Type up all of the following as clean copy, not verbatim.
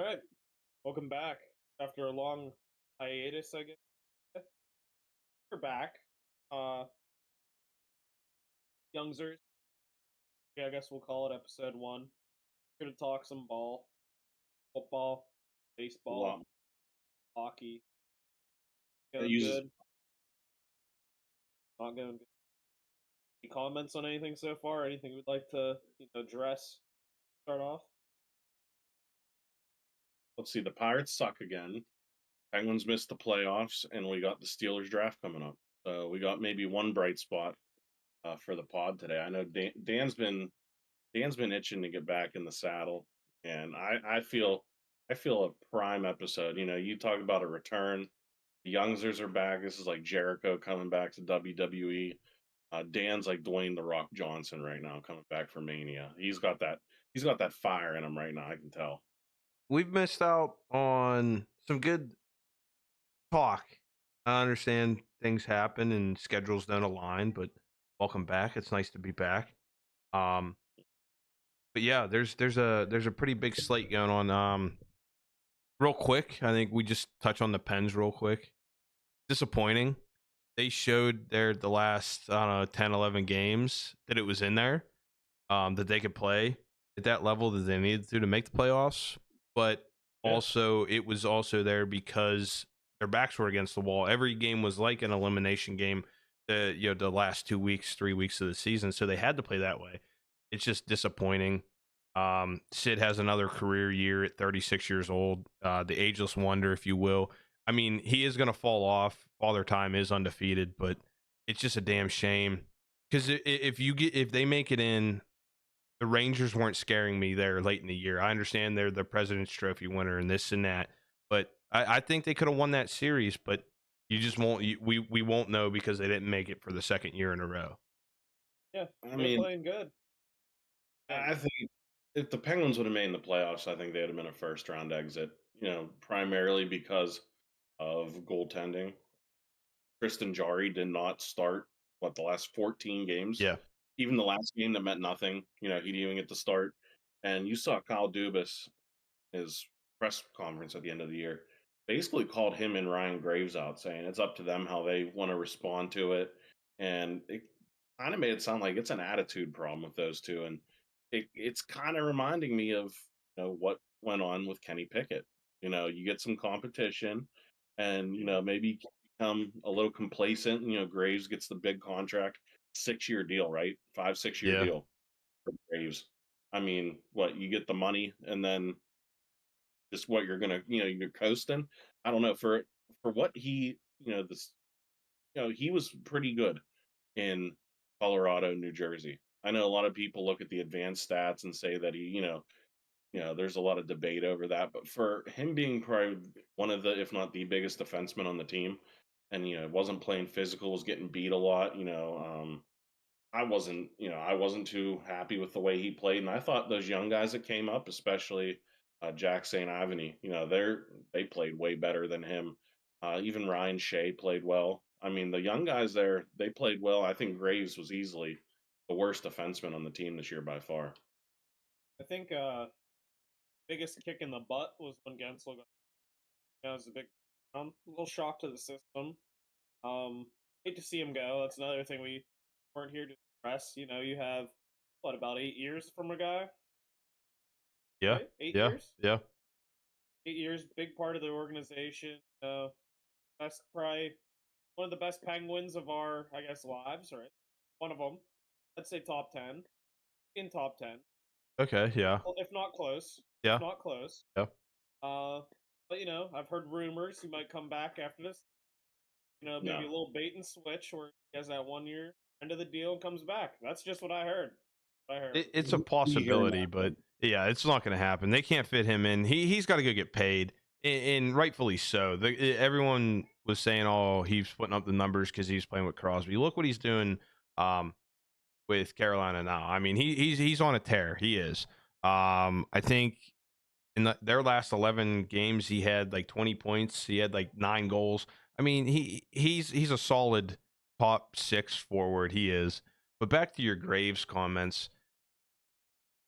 All right, welcome back after a long hiatus. I guess we're back. Uh, Youngzers. Yeah, I guess we'll call it episode one. We're gonna talk some football, A baseball, lot. hockey. It Going uses good? Not going good. Any comments on anything so far? Anything we'd like to address? Start off. let's see, the Pirates suck again. Penguins missed the playoffs, and we got the Steelers draft coming up. So we got maybe one bright spot for the pod today. I know Dan's been itching to get back in the saddle, and I feel a prime episode. You talk about a return. The Youngsters are back. This is like Jericho coming back to WWE. Dan's like Dwayne the Rock Johnson right now, coming back from Mania. He's got that fire in him right now. I can tell. We've missed out on some good talk. I understand things happen and schedules don't align, but welcome back. It's nice to be back. Um, but yeah, there's a pretty big slate going on. Real quick, I think we just touch on the Pens real quick. Disappointing. They showed the last, I don't know, 10, 11 games that it was in there, that they could play at that level that they needed to make the playoffs. But Yeah. also, it was also there because their backs were against the wall. Every game was like an elimination game. The last 2 weeks, 3 weeks of the season, so they had to play that way. It's just disappointing. Sid has another career year at 36 years old, the ageless wonder, if you will. I mean, he is going to fall off. Father Time is undefeated, but it's just a damn shame because if they make it in, the Rangers weren't scaring me there late in the year. I understand they're the President's Trophy winner and this and that, but I think they could have won that series. But you just won't. We won't know because they didn't make it for the second year in a row. Yeah, I they're mean, playing good. I think if the Penguins would have made the playoffs, I think they'd have been a first round exit. Primarily because of goaltending. Tristan Jari did not start the last 14 games. Yeah, Even the last game that meant nothing. He didn't even get to start. And you saw Kyle Dubas, his press conference at the end of the year, basically called him and Ryan Graves out, saying it's up to them how they want to respond to it. And it kind of made it sound like it's an attitude problem with those two. And it's kind of reminding me of what went on with Kenny Pickett. You get some competition, and maybe become a little complacent. Graves gets the big contract, 6 year deal, right? 5 6 year yeah. deal for Graves. I mean, what you get the money, and then just what you're gonna, you're coasting. I don't know for what he, this, he was pretty good in Colorado, New Jersey. I know a lot of people look at the advanced stats and say that he, there's a lot of debate over that. But for him being probably one of the, if not the biggest defenseman on the team, and wasn't playing physical, was getting beat a lot. I wasn't too happy with the way he played, and I thought those young guys that came up, especially Jack St. Ivany, they played way better than him. Even Ryan Shea played well. I mean, the young guys there, they played well. I think Graves was easily the worst defenseman on the team this year by far. I think biggest kick in the butt was when Gensel got. It was a big, little shock to the system. Hate to see him go. That's another thing we weren't here to address. You have about 8 years from a guy, Yeah, right? Eight yeah, years. yeah. 8 years, big part of the organization. Best, probably one of the best Penguins of our, I guess, lives. Right, one of them. Let's say top 10. In top 10, Okay, yeah, if not close. If yeah, not close. yeah. Uh, but I've heard rumors he might come back after this. Maybe No, a little bait and switch where he has that 1 year end of the deal and comes back. That's just what I heard. It's a you hear possibility, that? but yeah, it's not going to happen. They can't fit him in. He's got to go get paid, and rightfully so. Everyone was saying, "Oh, he's putting up the numbers because he's playing with Crosby." Look what he's doing um, with Carolina now. I mean, he's on a tear. He is. I think in their last 11 games, he had like 20 points. He had like 9 goals. I mean, he's a solid top six forward. He is. But back to your Graves comments,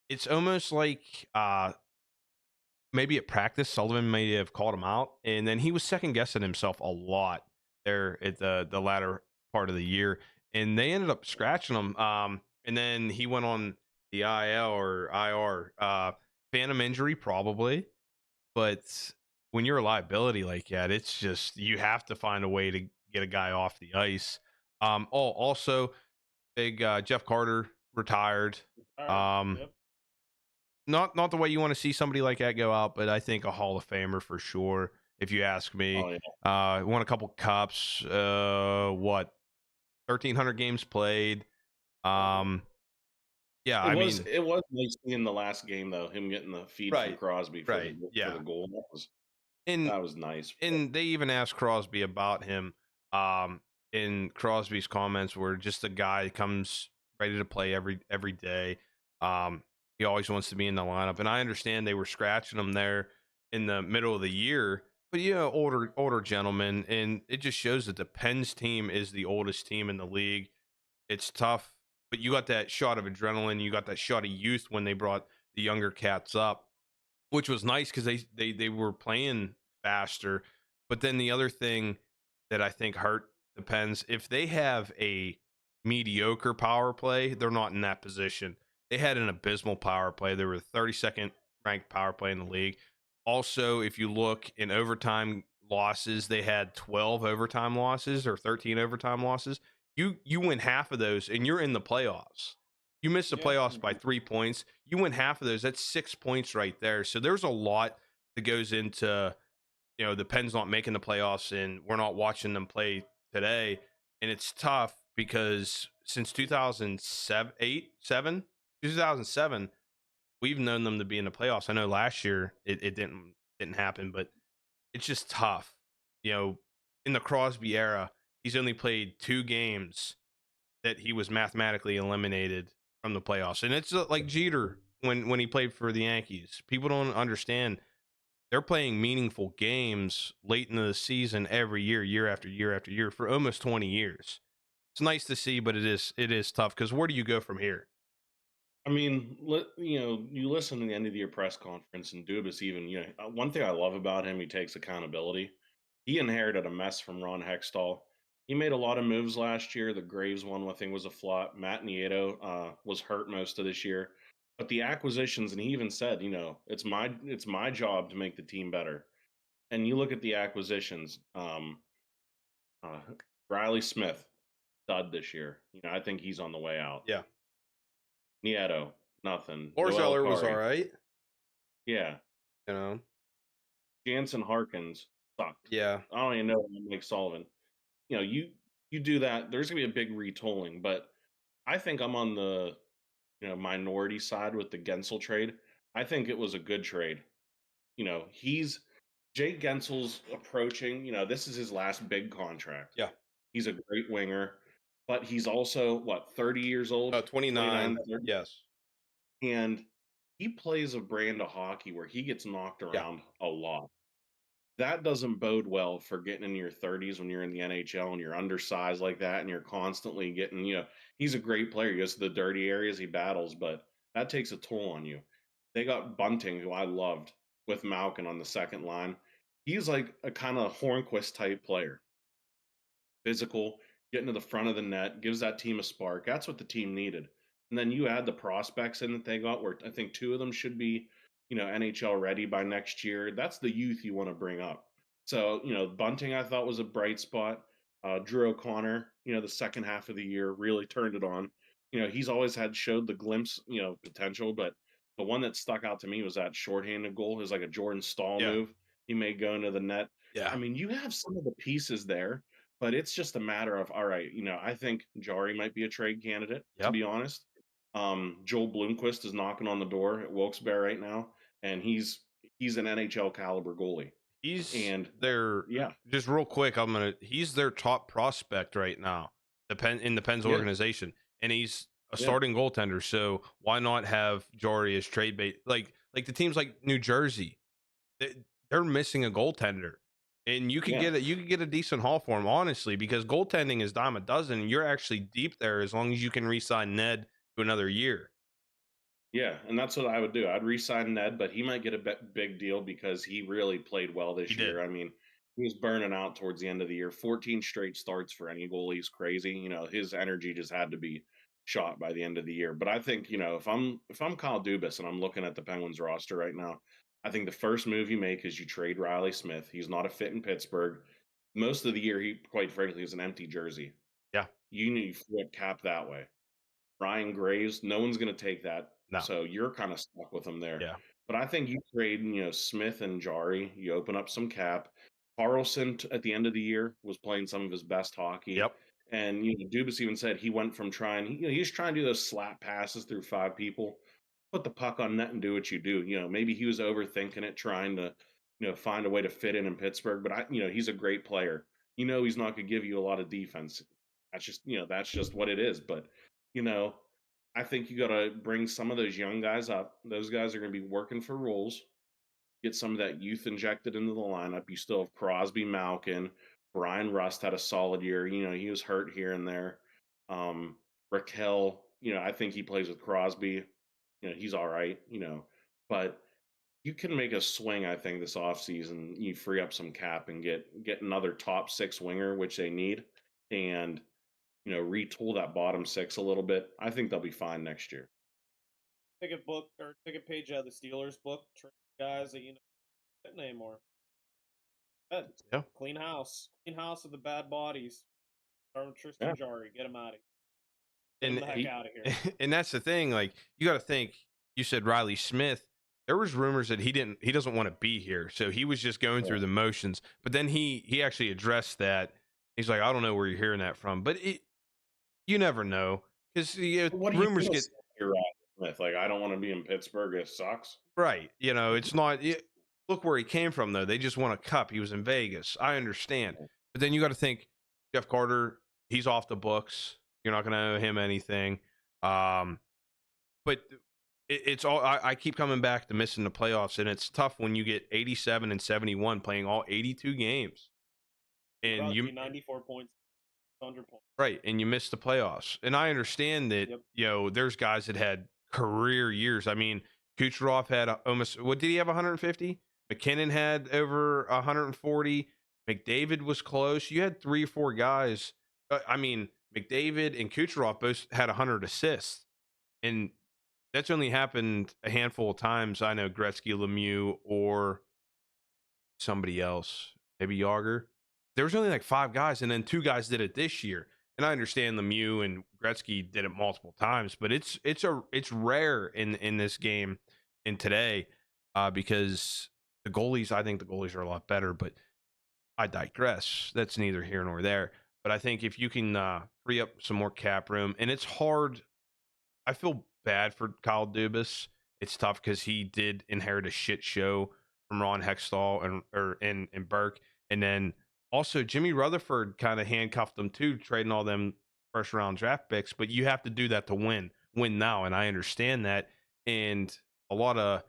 it's almost like maybe at practice, Sullivan may have called him out, and then he was second guessing himself a lot there at the latter part of the year, and they ended up scratching him. And then he went on the IL or IR, phantom injury probably, but when you're a liability like that, it's just you have to find a way to get a guy off the ice. Also, big Jeff Carter retired. Alright, Um, yep. not the way you want to see somebody like that go out, but I think a Hall of Famer for sure. If you ask me, Oh yeah. won a couple cups. What 1,300 games played. Um, yeah, I mean, It was nice seeing the last game though, him getting the feed from right, Crosby right, for the yeah, goal. and That was nice. and they even asked Crosby about him. Um, and Crosby's comments were just a guy that comes ready to play every day. He always wants to be in the lineup, and I understand they were scratching him there in the middle of the year. But older gentleman, and it just shows that the Pens team is the oldest team in the league. It's tough, but you got that shot of adrenaline, you got that shot of youth when they brought the younger cats up, which was nice because they were playing faster. But then the other thing that I think hurt the Pens, if they have a mediocre power play, they're not in that position. They had an abysmal power play. They were the 32nd ranked power play in the league. Also, if you look in overtime losses, they had 12 overtime losses or 13 overtime losses. You win half of those and you're in the playoffs. You miss the Yeah, playoffs by 3 points. You win half of those. That's 6 points right there. So there's a lot that goes into, the Pens not making the playoffs and we're not watching them play today. And it's tough because since 2007, we've known them to be in the playoffs. I know last year it didn't happen, but it's just tough. In the Crosby era, he's only played 2 games that he was mathematically eliminated from the playoffs. And it's like Jeter when he played for the Yankees. People don't understand. They're playing meaningful games late into the season every year, year after year after year for almost 20 years. It's nice to see, but it is tough because where do you go from here? I mean, you listen to the end of the year press conference and Dubas even, one thing I love about him, he takes accountability. He inherited a mess from Ron Hextall. He made a lot of moves last year. The Graves one, I think, was a flop. Matt Nieto was hurt most of this year. But the acquisitions, and he even said, it's my job to make the team better. And you look at the acquisitions, uh, Riley Smith, stud this year. I think he's on the way out. Yeah. Nieto, nothing. Noel Orzeller was all Kari, right. yeah. You know, Jansen Harkins sucked. yeah. I don't even know Mike Sullivan. You do that. There's gonna be a big retooling, but I think I'm on the minority side with the Gensel trade. I think it was a good trade. He's Jake Gensel's approaching. This is his last big contract. Yeah. He's a great winger, but he's also what 30 years old, 29. 30? Yes. And he plays a brand of hockey where he gets knocked Yeah. around a lot. That doesn't bode well for getting in your 30s when you're in the NHL and you're undersized like that and you're constantly getting, he's a great player. He goes to the dirty areas, he battles, but that takes a toll on you. They got Bunting, who I loved, with Malkin on the second line. He's like a kind of Hornquist type player. Physical, getting to the front of the net, gives that team a spark. That's what the team needed. And then you add the prospects in that they got, where I think 2 of them should be, NHL ready by next year. That's the youth you want to bring up. So, Bunting I thought was a bright spot. Drew O'Connor, the second half of the year really turned it on. He's always showed the glimpse, potential, but the one that stuck out to me was that shorthanded goal. It was like a Jordan Stahl Yeah. move. He made go into the net. Yeah. I mean, you have some of the pieces there, but it's just a matter of, all right, I think Jari might be a trade candidate, to Yep. be honest. Joel Bloomquist is knocking on the door at Wilkes-Barre right now, and he's an NHL caliber goalie. He's And their just real quick. He's their top prospect right now. In the Pens organization, and he's a starting goaltender. So why not have Jory as trade bait? Like the teams like New Jersey, they're missing a goaltender, and you could get a decent haul for him, honestly, because goaltending is dime a dozen. And you're actually deep there as long as you can re-sign Ned to another year. Yeah, and that's what I would do. I'd re-sign Ned, but he might get a big deal because he really played well He this did. year. I mean, he was burning out towards the end of the year. 14 straight starts for any goalie is crazy. His energy just had to be shot by the end of the year. But I think, if I'm Kyle Dubas and I'm looking at the Penguins roster right now, I think the first move you make is you trade Riley Smith. He's not a fit in Pittsburgh. Most of the year, he quite frankly is an empty jersey. Yeah. You need to flip cap that way. Ryan Graves, no one's going to take that. No. So you're kind of stuck with them there. Yeah. But I think you trade, Smith and Jari, you open up some cap. Carlson at the end of the year was playing some of his best hockey. Yep. And Dubas even said he went from trying, he was trying to do those slap passes through five people, put the puck on net and do what you do. Maybe he was overthinking it, trying to, find a way to fit in Pittsburgh. But he's a great player. He's not going to give you a lot of defense. That's just what it is. But you know, I think you got to bring some of those young guys up. Those guys are going to be working for roles. Get some of that youth injected into the lineup. You still have Crosby, Malkin, Brian Rust had a solid year. He was hurt here and there. Raquel, I think he plays with Crosby. He's all right. But you can make a swing. I think this offseason, you free up some cap and get another top six winger, which they need, and retool that bottom six a little bit. I think they'll be fine next year. Take a book or take a page out of the Steelers book. Trade guys that fit anymore. Good. Yeah. Clean house of the bad bodies. Start with Tristan Yeah. Jari. Get him out of here. And Get him the heck out of here. and that's the thing. Like, you got to think. You said Riley Smith. There was rumors that he doesn't want to be here, so he was just going through the motions. But then he actually addressed that. He's like, I don't know where you're hearing that from, but you never know, because rumors get. You're right, Smith. Like, I don't want to be in Pittsburgh. It sucks. Right. It's not. Look where he came from, though. They just won a cup. He was in Vegas. I understand, but then you got to think, Jeff Carter. He's off the books. You're not going to owe him anything. But it's all. I keep coming back to missing the playoffs, and it's tough when you get 87 and 71 playing all 82 games, and you 94 points, 100 points. Right, and you miss the playoffs. And I understand that. Yep. There's guys that had career years. I mean, Kucherov had almost. What did he have? 150. McKinnon had over 140. McDavid was close. You had 3 or 4 guys. I mean, McDavid and Kucherov both had 100 assists, and that's only happened a handful of times. I know Gretzky, Lemieux, or somebody else, maybe Yager. There was only like 5 guys, and then 2 guys did it this year. And I understand Lemieux and Gretzky did it multiple times, but it's rare in this game and today because I think the goalies are a lot better. But I digress. That's neither here nor there. But I think if you can free up some more cap room, and it's hard. I feel bad for Kyle Dubas. It's tough because he did inherit a shit show from Ron Hextall and Burke, and then also Jimmy Rutherford kind of handcuffed them too, trading all them first round draft picks. But you have to do that to win now, and I understand that. And a lot of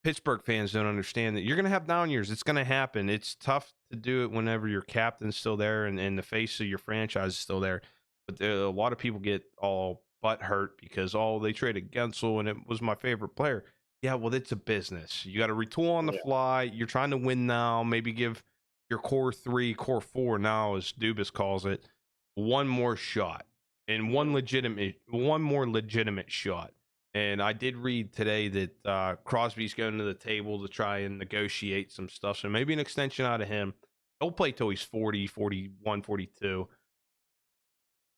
Pittsburgh fans don't understand that you're going to have down years. It's going to happen. It's tough to do it whenever your captain's still there and the face of your franchise is still there. But a lot of people get all butt hurt because they traded Gensel and it was my favorite player. Yeah, well, it's a business. You got to retool on the fly. You're trying to win now. Maybe give your core 3, core 4 now, as Dubas calls it, one more shot and one more legitimate shot. And I did read today that Crosby's going to the table to try and negotiate some stuff. So maybe an extension out of him. He'll play till he's 40, 41, 42.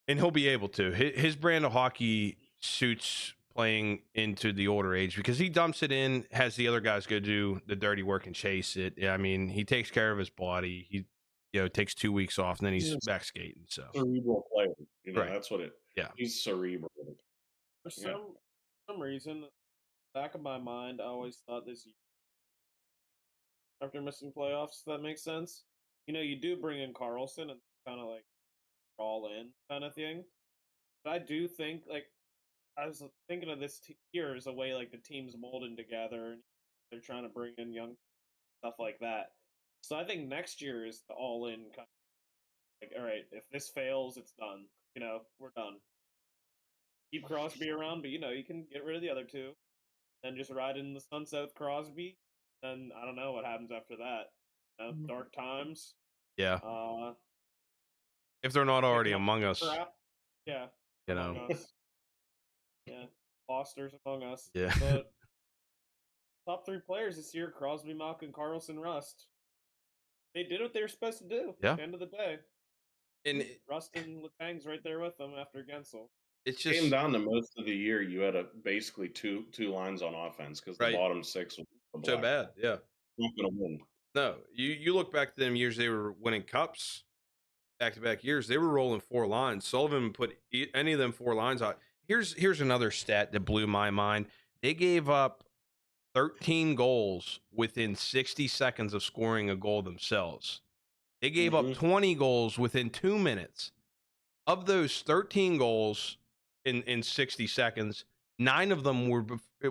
And he'll be able to. His brand of hockey suits playing into the older age because he dumps it in, has the other guys go do the dirty work and chase it. I mean, he takes care of his body. He takes 2 weeks off and then he's back skating. So cerebral player. Right. That's what it. Yeah. He's cerebral. For some reason, back of my mind, I always thought this year, after missing playoffs, if that makes sense. You do bring in Carlson and kind of like all in kind of thing. But I do think, like, I was thinking of this year as a way like the team's molding together and they're trying to bring in young stuff like that. So I think next year is the all in kind of like, all right, if this fails, it's done. We're done. keep Crosby around, but you can get rid of the other two, and just ride in the sunset with Crosby. Then I don't know what happens after that. Dark times. Yeah. Uh, If they're not already picking up among us, crap. Yeah, you among know. us. Yeah, Foster's among us. Yeah. But top three players this year: Crosby, Malkin, Carlson, Rust. They did what they were supposed to do. Yeah. At the end of the day, And Rust and Letang's right there with them after Gensel. it's Came just down to most of the year. You had basically two lines on offense because the Right. bottom six was the so black. bad. Yeah. Not gonna win. No, you look back to them years they were winning cups, back-to-back years. They were rolling 4 lines. Sullivan put any of them 4 lines out. Here's another stat that blew my mind. They gave up 13 goals within 60 seconds of scoring a goal themselves. They gave up 20 goals within 2 minutes. Of those 13 goals in 60 seconds, 9 of them were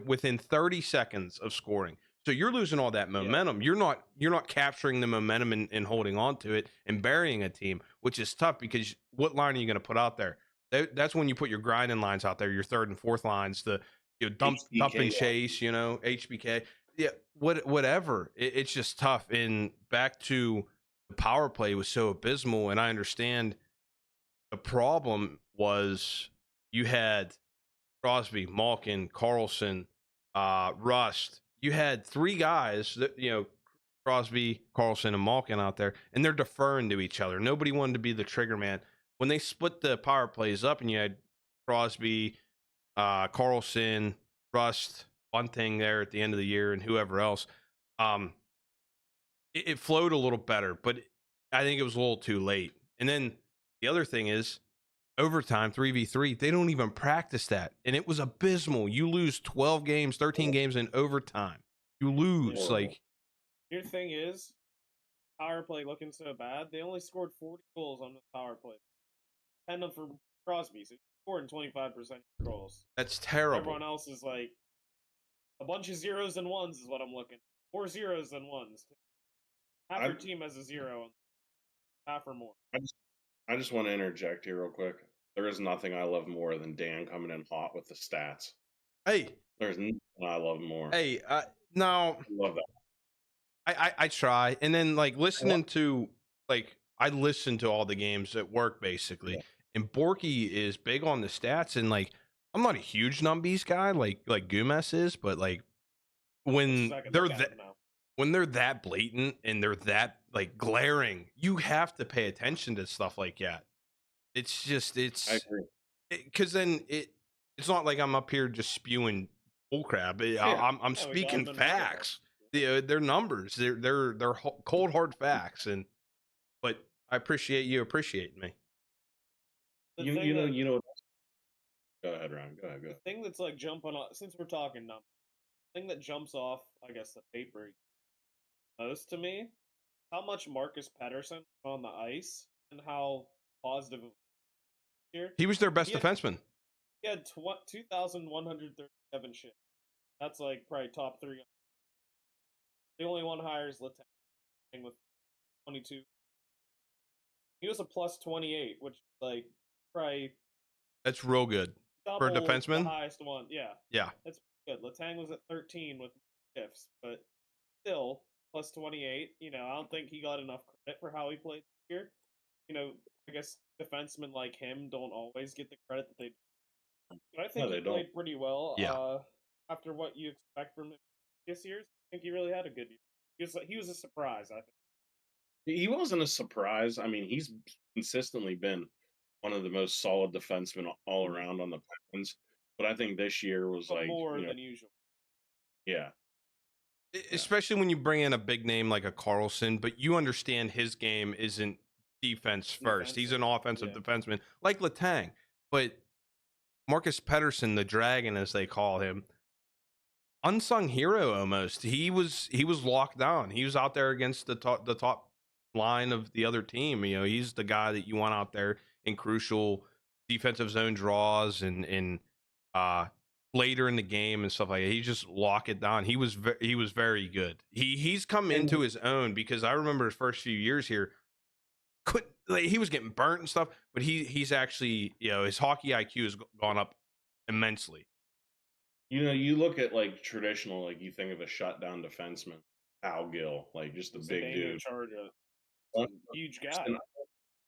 within 30 seconds of scoring. So you're losing all that momentum. Yeah. You're not capturing the momentum and holding on to it and burying a team, which is tough because what line are you going to put out there? That's when you put your grinding lines out there, your third and fourth lines, the dump and chase, HBK. Yeah, whatever. It's just tough. And back to the power play was so abysmal, and I understand the problem was you had Crosby, Malkin, Carlson, Rust. You had 3 guys that, Crosby, Carlson, and Malkin out there, and they're deferring to each other. Nobody wanted to be the trigger man. When they split the power plays up and you had Crosby, Carlson, Rust, Bunting there at the end of the year, and whoever else, it flowed a little better, but I think it was a little too late. And then the other thing is, overtime 3v3, they don't even practice that, and it was abysmal. You lose 12 games, 13 games in overtime. You lose. Your thing is, power play looking so bad, they only scored 40 goals on the power play, 10 of them for Crosby, so he's scoring 25% of goals. That's terrible. Everyone else is like a bunch of zeros and ones is what I'm looking. More zeros than ones. Half your team has a 0, half or more. I just want to interject here real quick. There is nothing I love more than Dan coming in hot with the stats. Hey, there's nothing I love more. Hey, no, I love that. I try, and then listening to I listen to all the games at work basically, and Borky is big on the stats, and I'm not a huge numbies guy like Gumas is, but when they're that blatant and they're that glaring, you have to pay attention to stuff like that. It's just I agree. Because then it's not like I'm up here just spewing bullcrap. I'm speaking facts. They're numbers. They're cold hard facts. But I appreciate you appreciating me. You know. Go ahead, Ryan. Go ahead. The thing that's jumping off, since we're talking numbers, the thing that jumps off, I guess, the paper most to me, how much Marcus Pettersson on the ice and how positive here. He was their best defenseman. He had 2,137 shifts. That's probably top 3. The only one higher is Letang with 22. He was a plus 28, which is probably that's real good for a defenseman. The highest one, yeah, that's good. Letang was at 13 with shifts, but still plus 28. I don't think he got enough credit for how he played this year. I guess defensemen like him don't always get the credit that they do. But I think he played pretty well. Yeah. After what you expect from him this year, I think he really had a good year. He was a surprise, I think. He wasn't a surprise. I mean, he's consistently been one of the most solid defensemen all around on the Penguins. But I think this year was more than usual. Yeah. Especially when you bring in a big name like a Carlson, but you understand his game isn't defense first. He's an offensive defenseman like Letang. But Marcus Pettersson, the Dragon, as they call him, unsung hero almost. He was locked down. He was out there against the top line of the other team. He's the guy that you want out there in crucial defensive zone draws and later in the game and stuff like that. He just lock it down. He was very good. He's come into his own, because I remember his first few years here, he was getting burnt and stuff, but he's actually, his hockey IQ has gone up immensely. You look at like traditional, like you think of a shutdown defenseman, Al Gill, like just a big dude. Huge guy. And I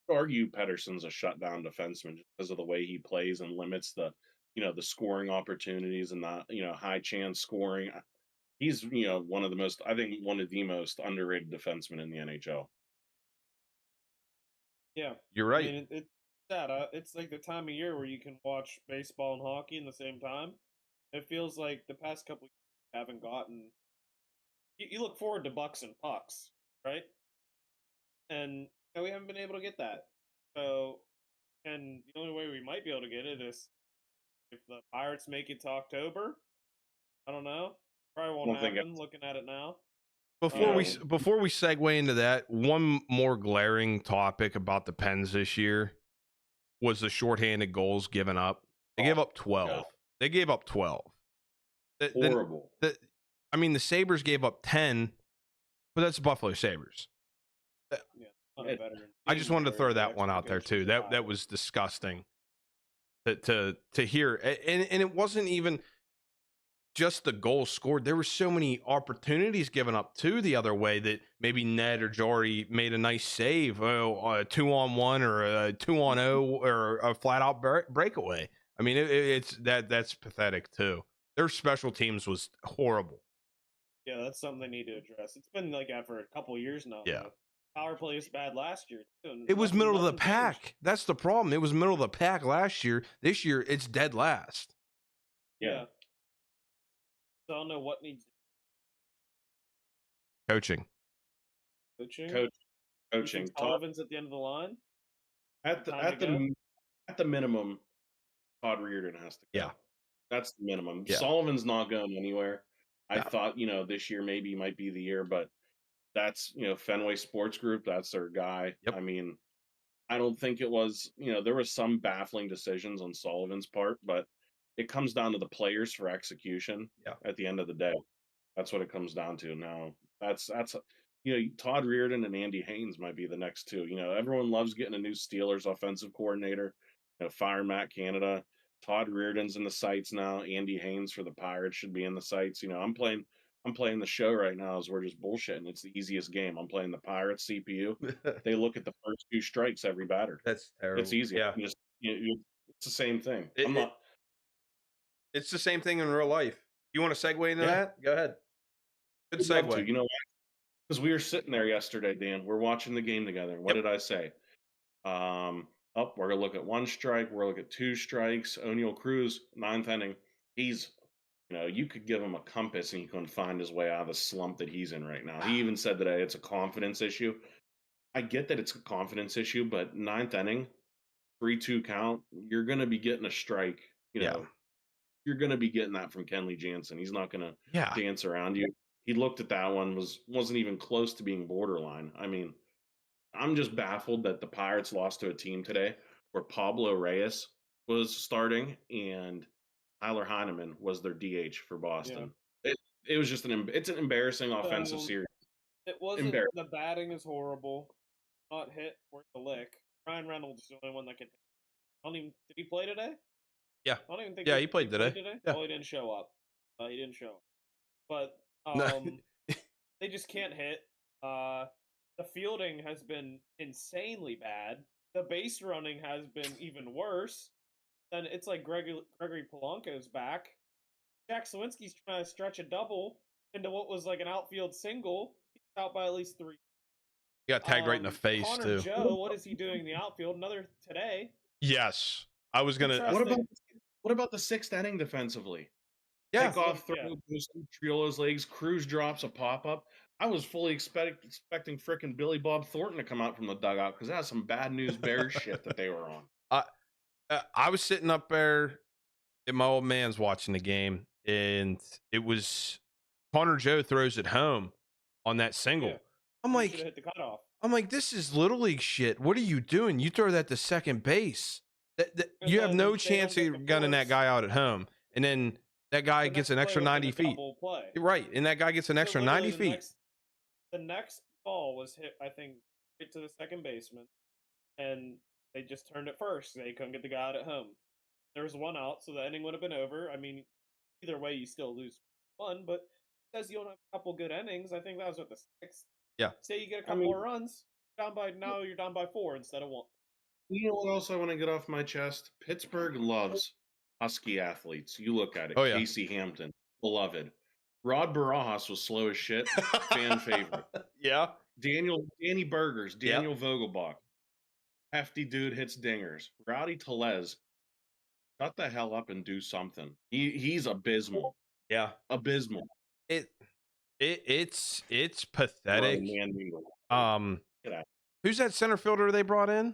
would argue Pettersson's a shutdown defenseman just because of the way he plays and limits the scoring opportunities and the high chance scoring. He's one of the most underrated defensemen in the NHL. Yeah, you're right. I mean, it's sad. It's like the time of year where you can watch baseball and hockey in the same time. It feels like the past couple years haven't gotten. You look forward to Bucks and Pucks, right? And we haven't been able to get that. So, and the only way we might be able to get it is if the Pirates make it to October. I don't know. Probably won't happen. Looking at it now. Before we segue into that, one more glaring topic about the Pens this year was the shorthanded goals given up. They gave up 12. Yeah. They gave up 12. Horrible. The Sabres gave up 10, but that's Buffalo Sabres. I just wanted to throw that one out there too. That was disgusting to hear, and it wasn't even just the goal scored. There were so many opportunities given up too the other way that maybe Ned or Jari made a nice save, a 2-on-1 or a 2-on-0 or a flat out breakaway. I mean, that's pathetic too. Their special teams was horrible. Yeah, that's something they need to address. It's been like that for a couple of years now. Yeah. Power play was bad last year too. It was middle of the pack. That's the problem. It was middle of the pack last year. This year, it's dead last. Yeah. So I don't know what needs coaching. Coaching. Sullivan's at the end of the line. At the minimum, Todd Reardon has to go. Yeah, that's the minimum. Yeah. Sullivan's not going anywhere. I thought this year maybe might be the year, but that's Fenway Sports Group. That's their guy. Yep. I mean, I don't think it was. There was some baffling decisions on Sullivan's part, but it comes down to the players for execution. Yeah. At the end of the day, that's what it comes down to. Now, that's Todd Reardon and Andy Haynes might be the next two. Everyone loves getting a new Steelers offensive coordinator. Fire Matt Canada. Todd Reardon's in the sights now. Andy Haynes for the Pirates should be in the sights. I'm playing the show right now as we're just bullshitting. It's the easiest game. I'm playing the Pirates CPU. They look at the first two strikes every batter. That's terrible. It's easy. Yeah. It's the same thing. It's the same thing in real life. You want to segue into that? Go ahead. Good segue. You know what? Because we were sitting there yesterday, Dan. We're watching the game together. What did I say? We're going to look at one strike. We're going to look at two strikes. O'Neal Cruz, 9th inning. He's, you could give him a compass and he couldn't find his way out of the slump that he's in right now. He even said today it's a confidence issue. I get that it's a confidence issue, but 9th inning, 3-2 count, you're going to be getting a strike. You're going to be getting that from Kenley Jansen. He's not going to dance around you. He looked at that one, wasn't even close to being borderline. I mean, I'm just baffled that the Pirates lost to a team today where Pablo Reyes was starting and Tyler Heineman was their DH for Boston. Yeah. It was just an embarrassing offensive series. It wasn't. The batting is horrible. Not hit worth a lick. Ryan Reynolds is the only one that can hit. Did he play today? Yeah. I don't even think he played today. Yeah. Well, he didn't show up. He didn't show up. But they just can't hit. The fielding has been insanely bad. The base running has been even worse. Then it's like Gregory Polanco's back. Jack Sawinski's trying to stretch a double into what was like an outfield single. He's out by at least 3. He got tagged right in the face, Connor Joe, what is he doing in the outfield? Another today. Yes. I was going to... What about the 6th inning defensively? Yeah. Take off throw, Triolo's legs, Cruz drops a pop-up. I was fully expecting frickin' Billy Bob Thornton to come out from the dugout because that's some bad news Bears shit that they were on. I was sitting up there and my old man's watching the game, and it was Connor Joe throws it home on that single. Yeah. I'm like, hit the cutoff. I'm like, this is Little League shit. What are you doing? You throw that to second base. You have no chance of gunning that guy out at home. And then that guy gets an extra 90 feet. Right. And that guy gets an extra 90 feet. The next ball was hit, I think, right to the second baseman. And they just turned it first. They couldn't get the guy out at home. There was one out, so the inning would have been over. I mean, either way, you still lose one, but says you don't have a couple good innings. I think that was at the 6th. Yeah. Say you get a couple more runs, you're down by 4 instead of 1. You know what else I want to get off my chest? Pittsburgh loves Husky athletes. You look at it. Oh, yeah. Casey Hampton, beloved. Rod Barajas was slow as shit. Fan favorite. Yeah. Danny Burgers, Daniel Vogelbach. Hefty dude hits dingers. Rowdy Tellez, shut the hell up and do something. He's abysmal. Yeah. Abysmal. It's pathetic. Get out. Who's that center fielder they brought in?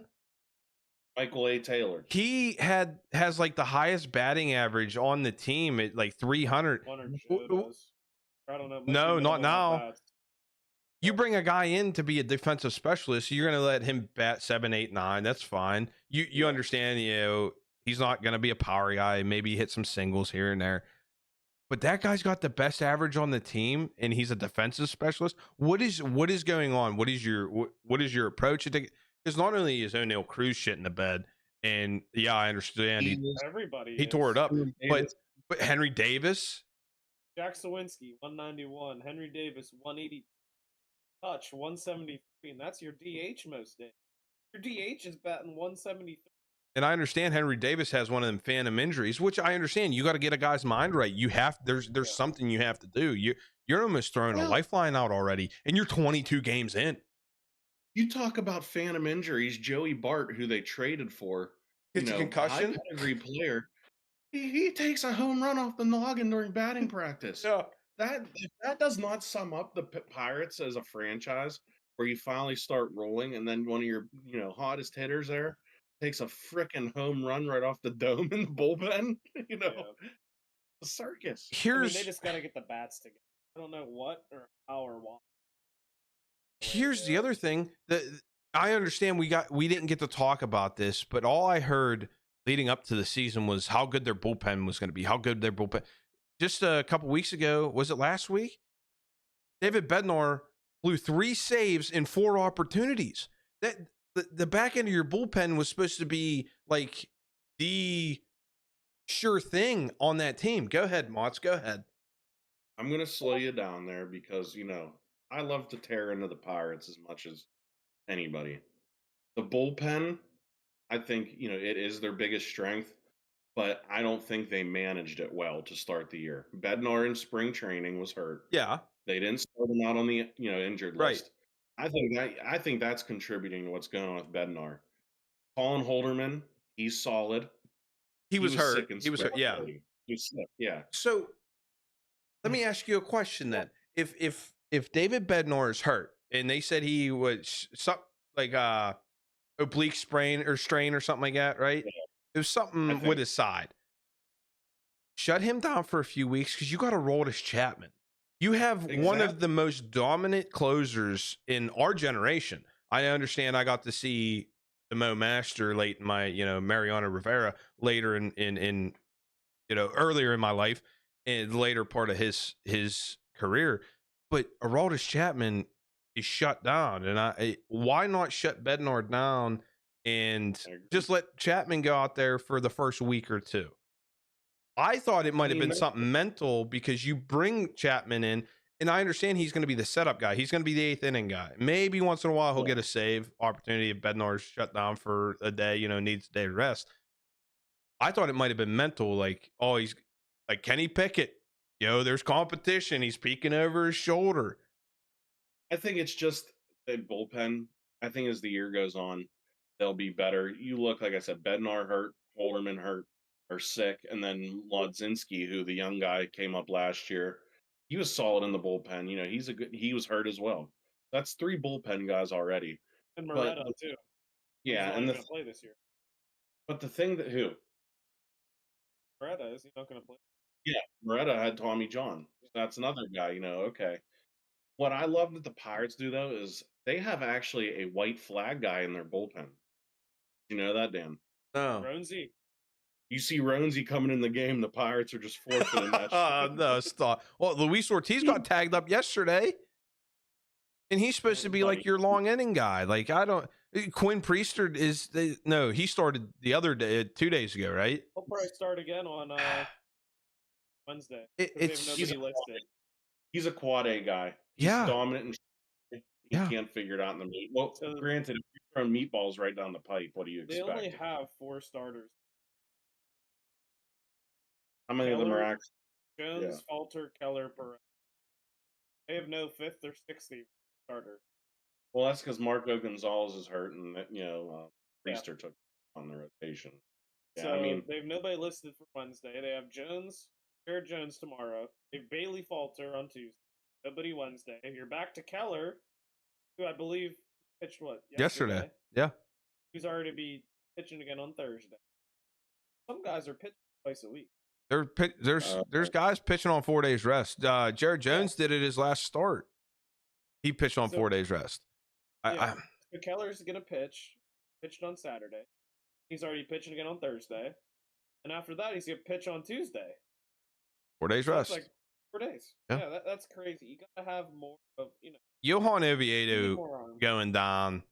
Michael A. Taylor. He has like the highest batting average on the team at like 300. I don't know. No, not now. You bring a guy in to be a defensive specialist, you're going to let him bat 7, 8, 9. That's fine. You understand, he's not going to be a power guy. Maybe hit some singles here and there. But that guy's got the best average on the team, and he's a defensive specialist. What is going on? What is your approach? Because not only is O'Neal Cruz shit in the bed, and yeah, I understand he tore it up, but Henry Davis, Jack Sawinski 191, Henry Davis 180, Touch 173, and that's your DH most days. Your DH is batting 173. And I understand Henry Davis has one of them phantom injuries, which I understand. You got to get a guy's mind right. There's something you have to do. You're almost throwing a lifeline out already, and you're 22 games in. You talk about phantom injuries. Joey Bart, who they traded for, gets a concussion. High pedigree player. He takes a home run off the noggin during batting practice. Yeah. That does not sum up the Pirates as a franchise where you finally start rolling, and then one of your hottest hitters there takes a frickin' home run right off the dome in the bullpen. The circus. They just got to get the bats together. I don't know what or how or why. Here's the other thing that I understand. We didn't get to talk about this, but all I heard leading up to the season was how good their bullpen was going to be. How good their bullpen. Just a couple weeks ago, was it last week? David Bednar blew 3 saves in 4 opportunities. That the back end of your bullpen was supposed to be like the sure thing on that team. Go ahead, Motts. Go ahead. I'm going to slow you down there because, I love to tear into the Pirates as much as anybody. The bullpen, I think, it is their biggest strength, but I don't think they managed it well to start the year. Bednar in spring training was hurt. Yeah. They didn't start him out on the, injured list. I think that's contributing to what's going on with Bednar. Colin Holderman, he's solid. He was hurt. He was hurt. Yeah. He was sick. Yeah. So let me ask you a question then. If David Bednar is hurt and they said he was like oblique sprain or strain or something like that, right? Yeah. It was something with his side. Shut him down for a few weeks because you got to roll this Chapman. You have one of the most dominant closers in our generation. I understand I got to see the Mo Master late in my, Mariano Rivera later in earlier in my life and later part of his career. But Aroldis Chapman is shut down. And why not shut Bednar down and just let Chapman go out there for the first week or two? I thought it might have been something mental because you bring Chapman in, and I understand he's going to be the setup guy. He's going to be the 8th inning guy. Maybe once in a while he'll get a save opportunity if Bednar's shut down for a day, needs a day of rest. I thought it might have been mental, like, oh, he's like Kenny Pickett. There's competition. He's peeking over his shoulder. I think it's just the bullpen. I think as the year goes on, they'll be better. You look, like I said, Bednar hurt, Holderman hurt, are sick, and then Lodzinski, who the young guy came up last year, he was solid in the bullpen. He was hurt as well. That's 3 bullpen guys already. And Moretta too. Yeah, and going to play this year. But the thing that Moretta, is he not going to play? Yeah, Moretta had Tommy John. That's another guy, okay. What I love that the Pirates do, though, is they have actually a white flag guy in their bullpen. You know that, Dan? No. Roansy. You see Roansy coming in the game, the Pirates are just forfeiting that. No, stop. Well, Luis Ortiz got tagged up yesterday, and he's supposed to be like your long inning guy. Like, Quinn Priester he started the other day, 2 days ago, right? probably start again on Wednesday. It's they have nobody listed. He's a quad A guy. He's Yeah. dominant and he Yeah. can't figure it out in the meat. Well, So- granted, if you throw meatballs right down the pipe, what do you They expect? only have 4 starters: How many of them are Keller, actually? Jones, Falter, Keller, Perez. They have no 5th or 6th starter. Well, that's because Marco Gonzalez is hurt, and Priester took on the rotation. Yeah, So I mean, they have nobody listed for Wednesday. They have Jones, Jared Jones tomorrow. They have Bailey Falter on Tuesday. Nobody Wednesday. You're back to Keller, who I believe pitched yesterday. Yeah. Who's already be pitching again on Thursday. Some guys are pitching twice a week. There's guys pitching on 4 days rest. Jared Jones did it his last start. He pitched on 4 days rest. So Keller's gonna pitched on Saturday. He's already pitching again on Thursday, and after that he's gonna pitch on Tuesday. 4 days rest. That's like 4 days. Yeah, that's crazy. You gotta have more of Johan Oviedo going down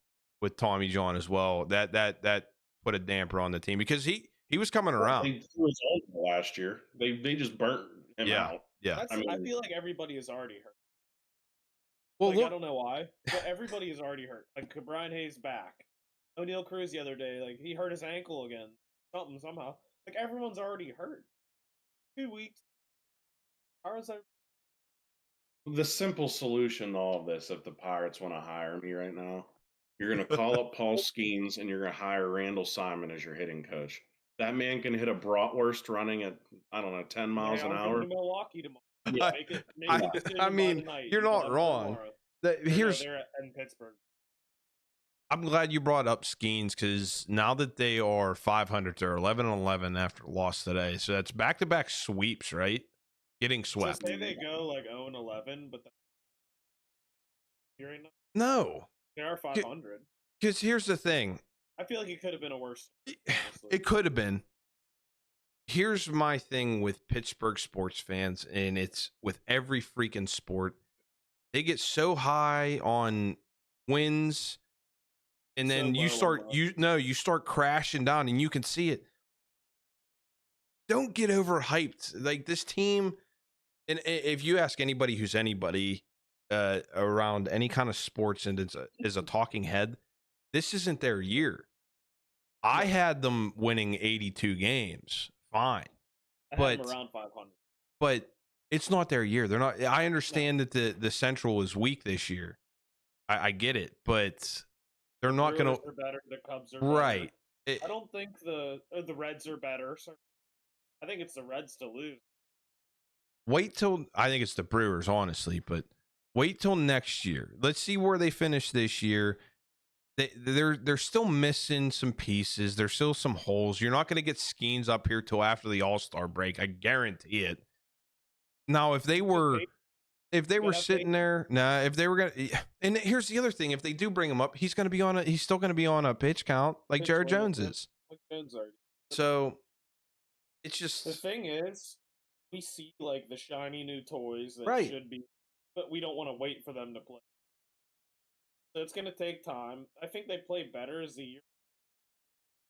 with Tommy John as well. That put a damper on the team because he was coming around. They threw his own last year. They just burnt him out. Yeah. I feel like everybody is already hurt. Well, I don't know why, but everybody is already hurt. Like Brian Hayes back. O'Neal Cruz the other day, like he hurt his ankle again. Somehow. Like everyone's already hurt. 2 weeks. The simple solution to all of this, if the Pirates want to hire me right now, you're going to call up Paul Skeens and you're going to hire Randall Simon as your hitting coach. That man can hit a bratwurst running at 10 miles an hour. Milwaukee tomorrow. Yeah. I mean, you're not wrong. Here's they're in Pittsburgh. I'm glad you brought up Skeens because now that they are 500, they're 11-11 after the loss today. So that's back-to-back sweeps, right? Getting swept. So say they go like 0-11, but right now, no, they are 500. Because here's the thing. I feel like it could have been a worse. It could have been. Here's my thing with Pittsburgh sports fans, and it's with every freaking sport. They get so high on wins, and then you start crashing down, and you can see it. Don't get overhyped. Like this team, and if you ask anybody who's anybody around any kind of sports and is a talking head, this isn't their year. I had them winning 82 games. Fine. But around 500. But it's not their year. They're not. I understand that the Central is weak this year. I get it, but they're not going to. The Cubs are right. I don't think the Reds are better. So I think it's the Reds to lose. Wait till I think it's the Brewers, honestly, but wait till next year. Let's see where they finish this year. They're still missing some pieces. There's still some holes. You're not going to get Skeens up here till after the All-Star break. I guarantee it. Now, if they were sitting there, if they were going to, and here's the other thing: if they do bring him up, he's still going to be on a pitch count like Jared Jones is. So it's just the thing is, we see like the shiny new toys that should be, but we don't want to wait for them to play. So it's going to take time. I think they play better as the year.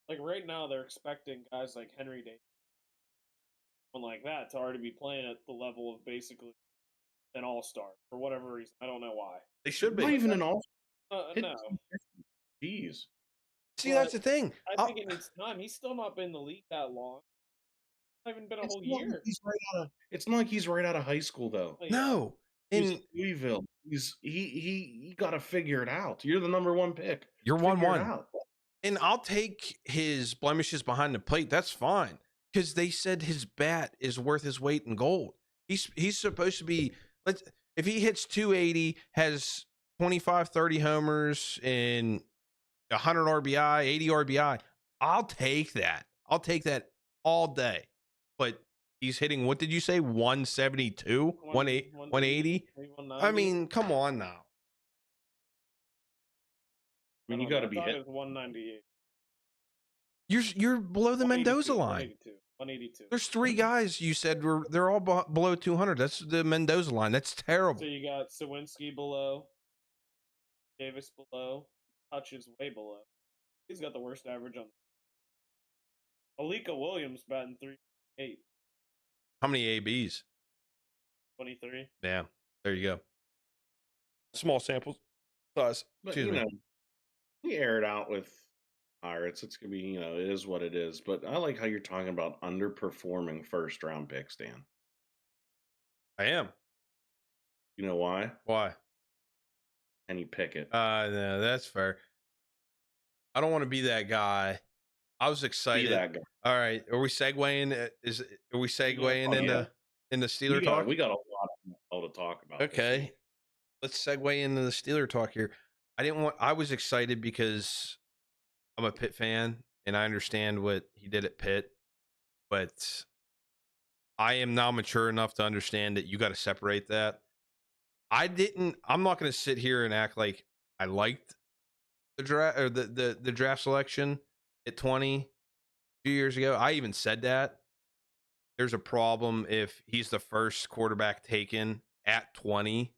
Like right now, they're expecting guys like Henry Davis, someone like that, to already be playing at the level of basically an all-star for whatever reason. I don't know why. They should be. Not even an all-star. No. Jeez. See, that's the thing. I think it needs time. He's still not been in the league that long. It's not even been a whole year. It's not like he's right out of high school, though. No. In Louisville, he got to figure it out. You're the number 1 pick. You're 1-1, and I'll take his blemishes behind the plate. That's fine because they said his bat is worth his weight in gold. He's supposed to be. If he hits 280, has 25, 30 homers and 100 RBI, 80 RBI, I'll take that. I'll take that all day. But he's hitting, what did you say, 172? 180? I mean, come on now. I mean, you got to be hit. 198. You're below the Mendoza line. 182. There's 3 guys you said they're all below 200. That's the Mendoza line. That's terrible. So you got Sawinski below, Davis below, Hutch is way below. He's got the worst average on. Alika Williams batting 3.8, How many ABs? 23. Yeah, there you go. Small sample size. But Excuse me. we air it out with Pirates. It's gonna be, it is what it is. But I like how you're talking about underperforming first round picks, Dan. I am. You know why? Why? Kenny Pickett. No, that's fair. I don't want to be that guy. I was Be excited. that guy. All right, are we segueing? Are we segueing into Steeler talk? We got a lot to talk about. Okay, let's segue into the Steeler talk here. I was excited because I'm a Pitt fan and I understand what he did at Pitt, but I am now mature enough to understand that you got to separate that. I'm not going to sit here and act like I liked the draft or the draft selection at 20 a few years ago. I even said that there's a problem if he's the first quarterback taken at 20.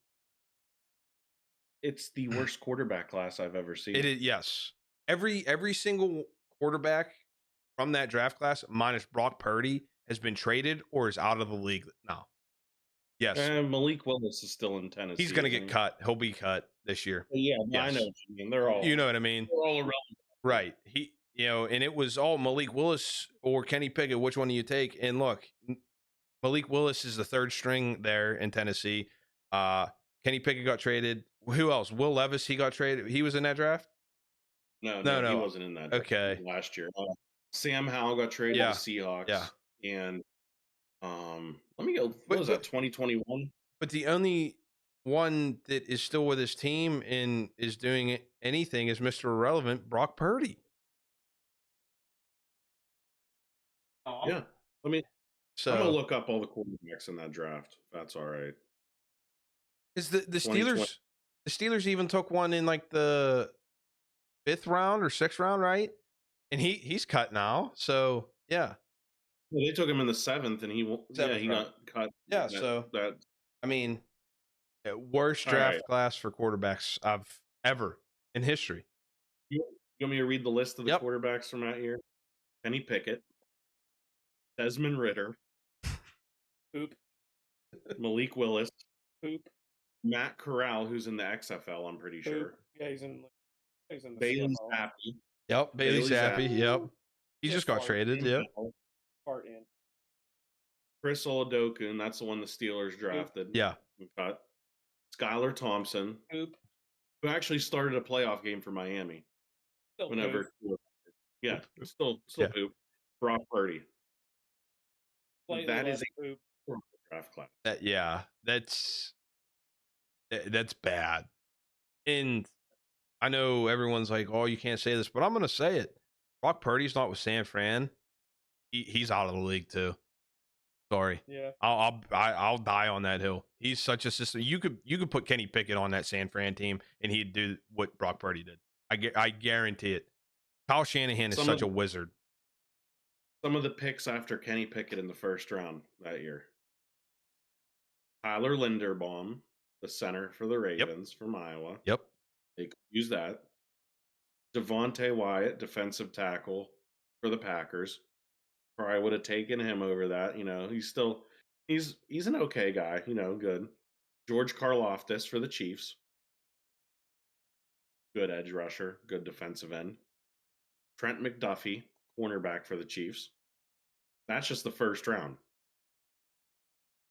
It's the worst quarterback class I've ever seen. It is, yes. Every single quarterback from that draft class, minus Brock Purdy, has been traded or is out of the league now. Yes. Malik Willis is still in Tennessee. He's going to get cut. He'll be cut this year. Yeah, yes. I know what you mean. They're all. You know what I mean? They're all irrelevant. Right. And it was all Malik Willis or Kenny Pickett. Which one do you take? And look, Malik Willis is the third string there in Tennessee. Kenny Pickett got traded. Who else? Will Levis, he got traded. He was in that draft? No, he wasn't in that draft last year. Sam Howell got traded to the Seahawks. Yeah. And let me go. What was that, 2021? But the only one that is still with his team and is doing anything is Mr. Irrelevant, Brock Purdy. Yeah. I'm going to look up all the quarterbacks in that draft. If that's all right. Is the Steelers even took one in like the 5th round or 6th round, right? And he's cut now. So, yeah. Well, they took him in the 7th, and he got cut. Yeah, I mean, worst draft class for quarterbacks I've ever in history. You want me to read the list of the quarterbacks from that year? Kenny Pickett, Desmond Ridder, Poop, Malik Willis, Poop, Matt Corral, who's in the XFL, I'm pretty sure. Yeah, he's in the Bailey CFL. Zappi. Yep, Bailey Zappi. Yep, he just got traded. Yep. Part in. Chris Oladokun, that's the one the Steelers drafted. Yeah. Cut. Skylar Thompson, who actually started a playoff game for Miami. Still still poop. Brock Purdy. That is a draft class. That's bad. And I know everyone's like, "Oh, you can't say this," but I'm going to say it. Brock Purdy's not with San Fran. He's out of the league too. Sorry. Yeah. I'll die on that hill. He's such a system. You could put Kenny Pickett on that San Fran team, and he'd do what Brock Purdy did. I guarantee it. Kyle Shanahan is such a wizard. Some of the picks after Kenny Pickett in the first round that year: Tyler Linderbaum, the center for the Ravens from Iowa. Yep. They could use that. Devontae Wyatt, defensive tackle for the Packers. Probably would have taken him over that. He's an okay guy. Good. George Karlaftis for the Chiefs. Good edge rusher. Good defensive end. Trent McDuffie, cornerback for the Chiefs. That's just the first round.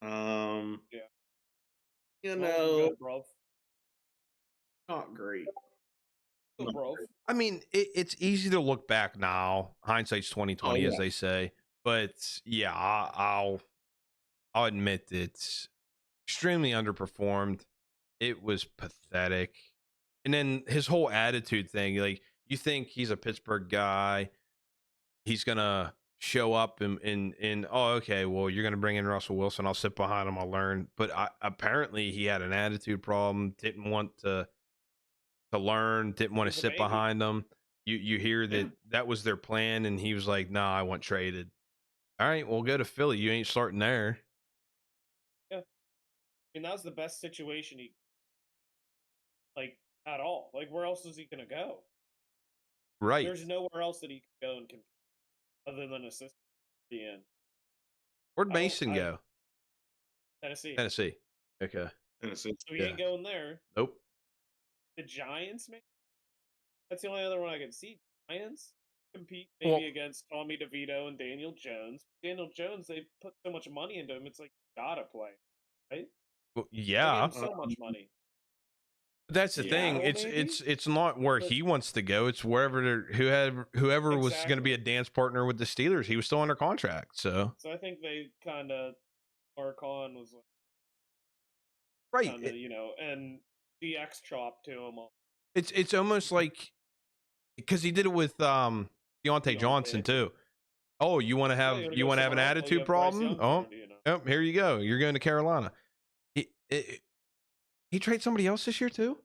Not great. I mean, it's easy to look back now. Hindsight's 2020, as they say. But yeah, I'll admit it's extremely underperformed. It was pathetic. And then his whole attitude thing, like, you think he's a Pittsburgh guy, he's gonna show up and oh, okay, well, you're gonna bring in Russell Wilson, I'll sit behind him, I'll learn. But apparently he had an attitude problem, didn't want to learn, didn't want to sit behind them. You hear that was their plan, and he was like, "Nah, I want traded." All right, well, go to Philly. You ain't starting there. Yeah, I mean, that was the best situation at all. Like, where else is he gonna go? Right. There's nowhere else that he could go and compete. other than assistant be in. Where'd Mason go? Tennessee. Tennessee. Okay. Tennessee. So he ain't going there. Nope. The Giants, maybe? That's the only other one I can see. Giants compete maybe against Tommy DeVito and Daniel Jones. Daniel Jones, they put so much money into him. It's like, you gotta play, right? Well, yeah. They gave him so much money. That's the thing. Maybe? It's not where he wants to go. It's wherever whoever was going to be a dance partner with the Steelers. He was still under contract. So I think they kind of Marcon was like, right, kinda, and DX chopped to him. It's almost like because he did it with Deontay Johnson too. Oh, you want to have an attitude problem? Oh, yep, here you go. You're going to Carolina. He trade somebody else this year too?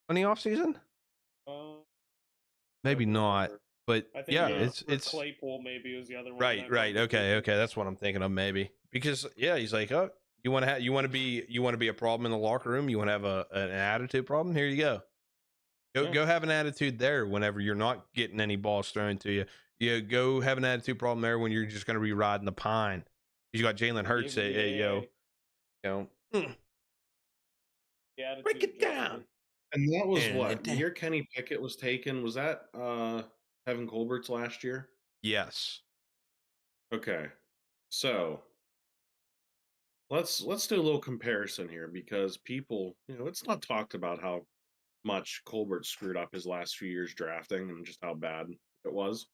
On the offseason? Maybe not. But yeah, it's Claypool maybe was the other one. Right. Okay. That's what I'm thinking of maybe. Because yeah, he's like, oh, you want to be a problem in the locker room? You want to have an attitude problem? Here you go. Go have an attitude there whenever you're not getting any balls thrown to you. You go have an attitude problem there when you're just going to be riding the pine. You got Jalen Hurts. Break it down. And that was what the year Kenny Pickett was taken. Was that Kevin Colbert's last year? Yes. Okay, so let's do a little comparison here because people, it's not talked about how much Colbert screwed up his last few years drafting and just how bad it was.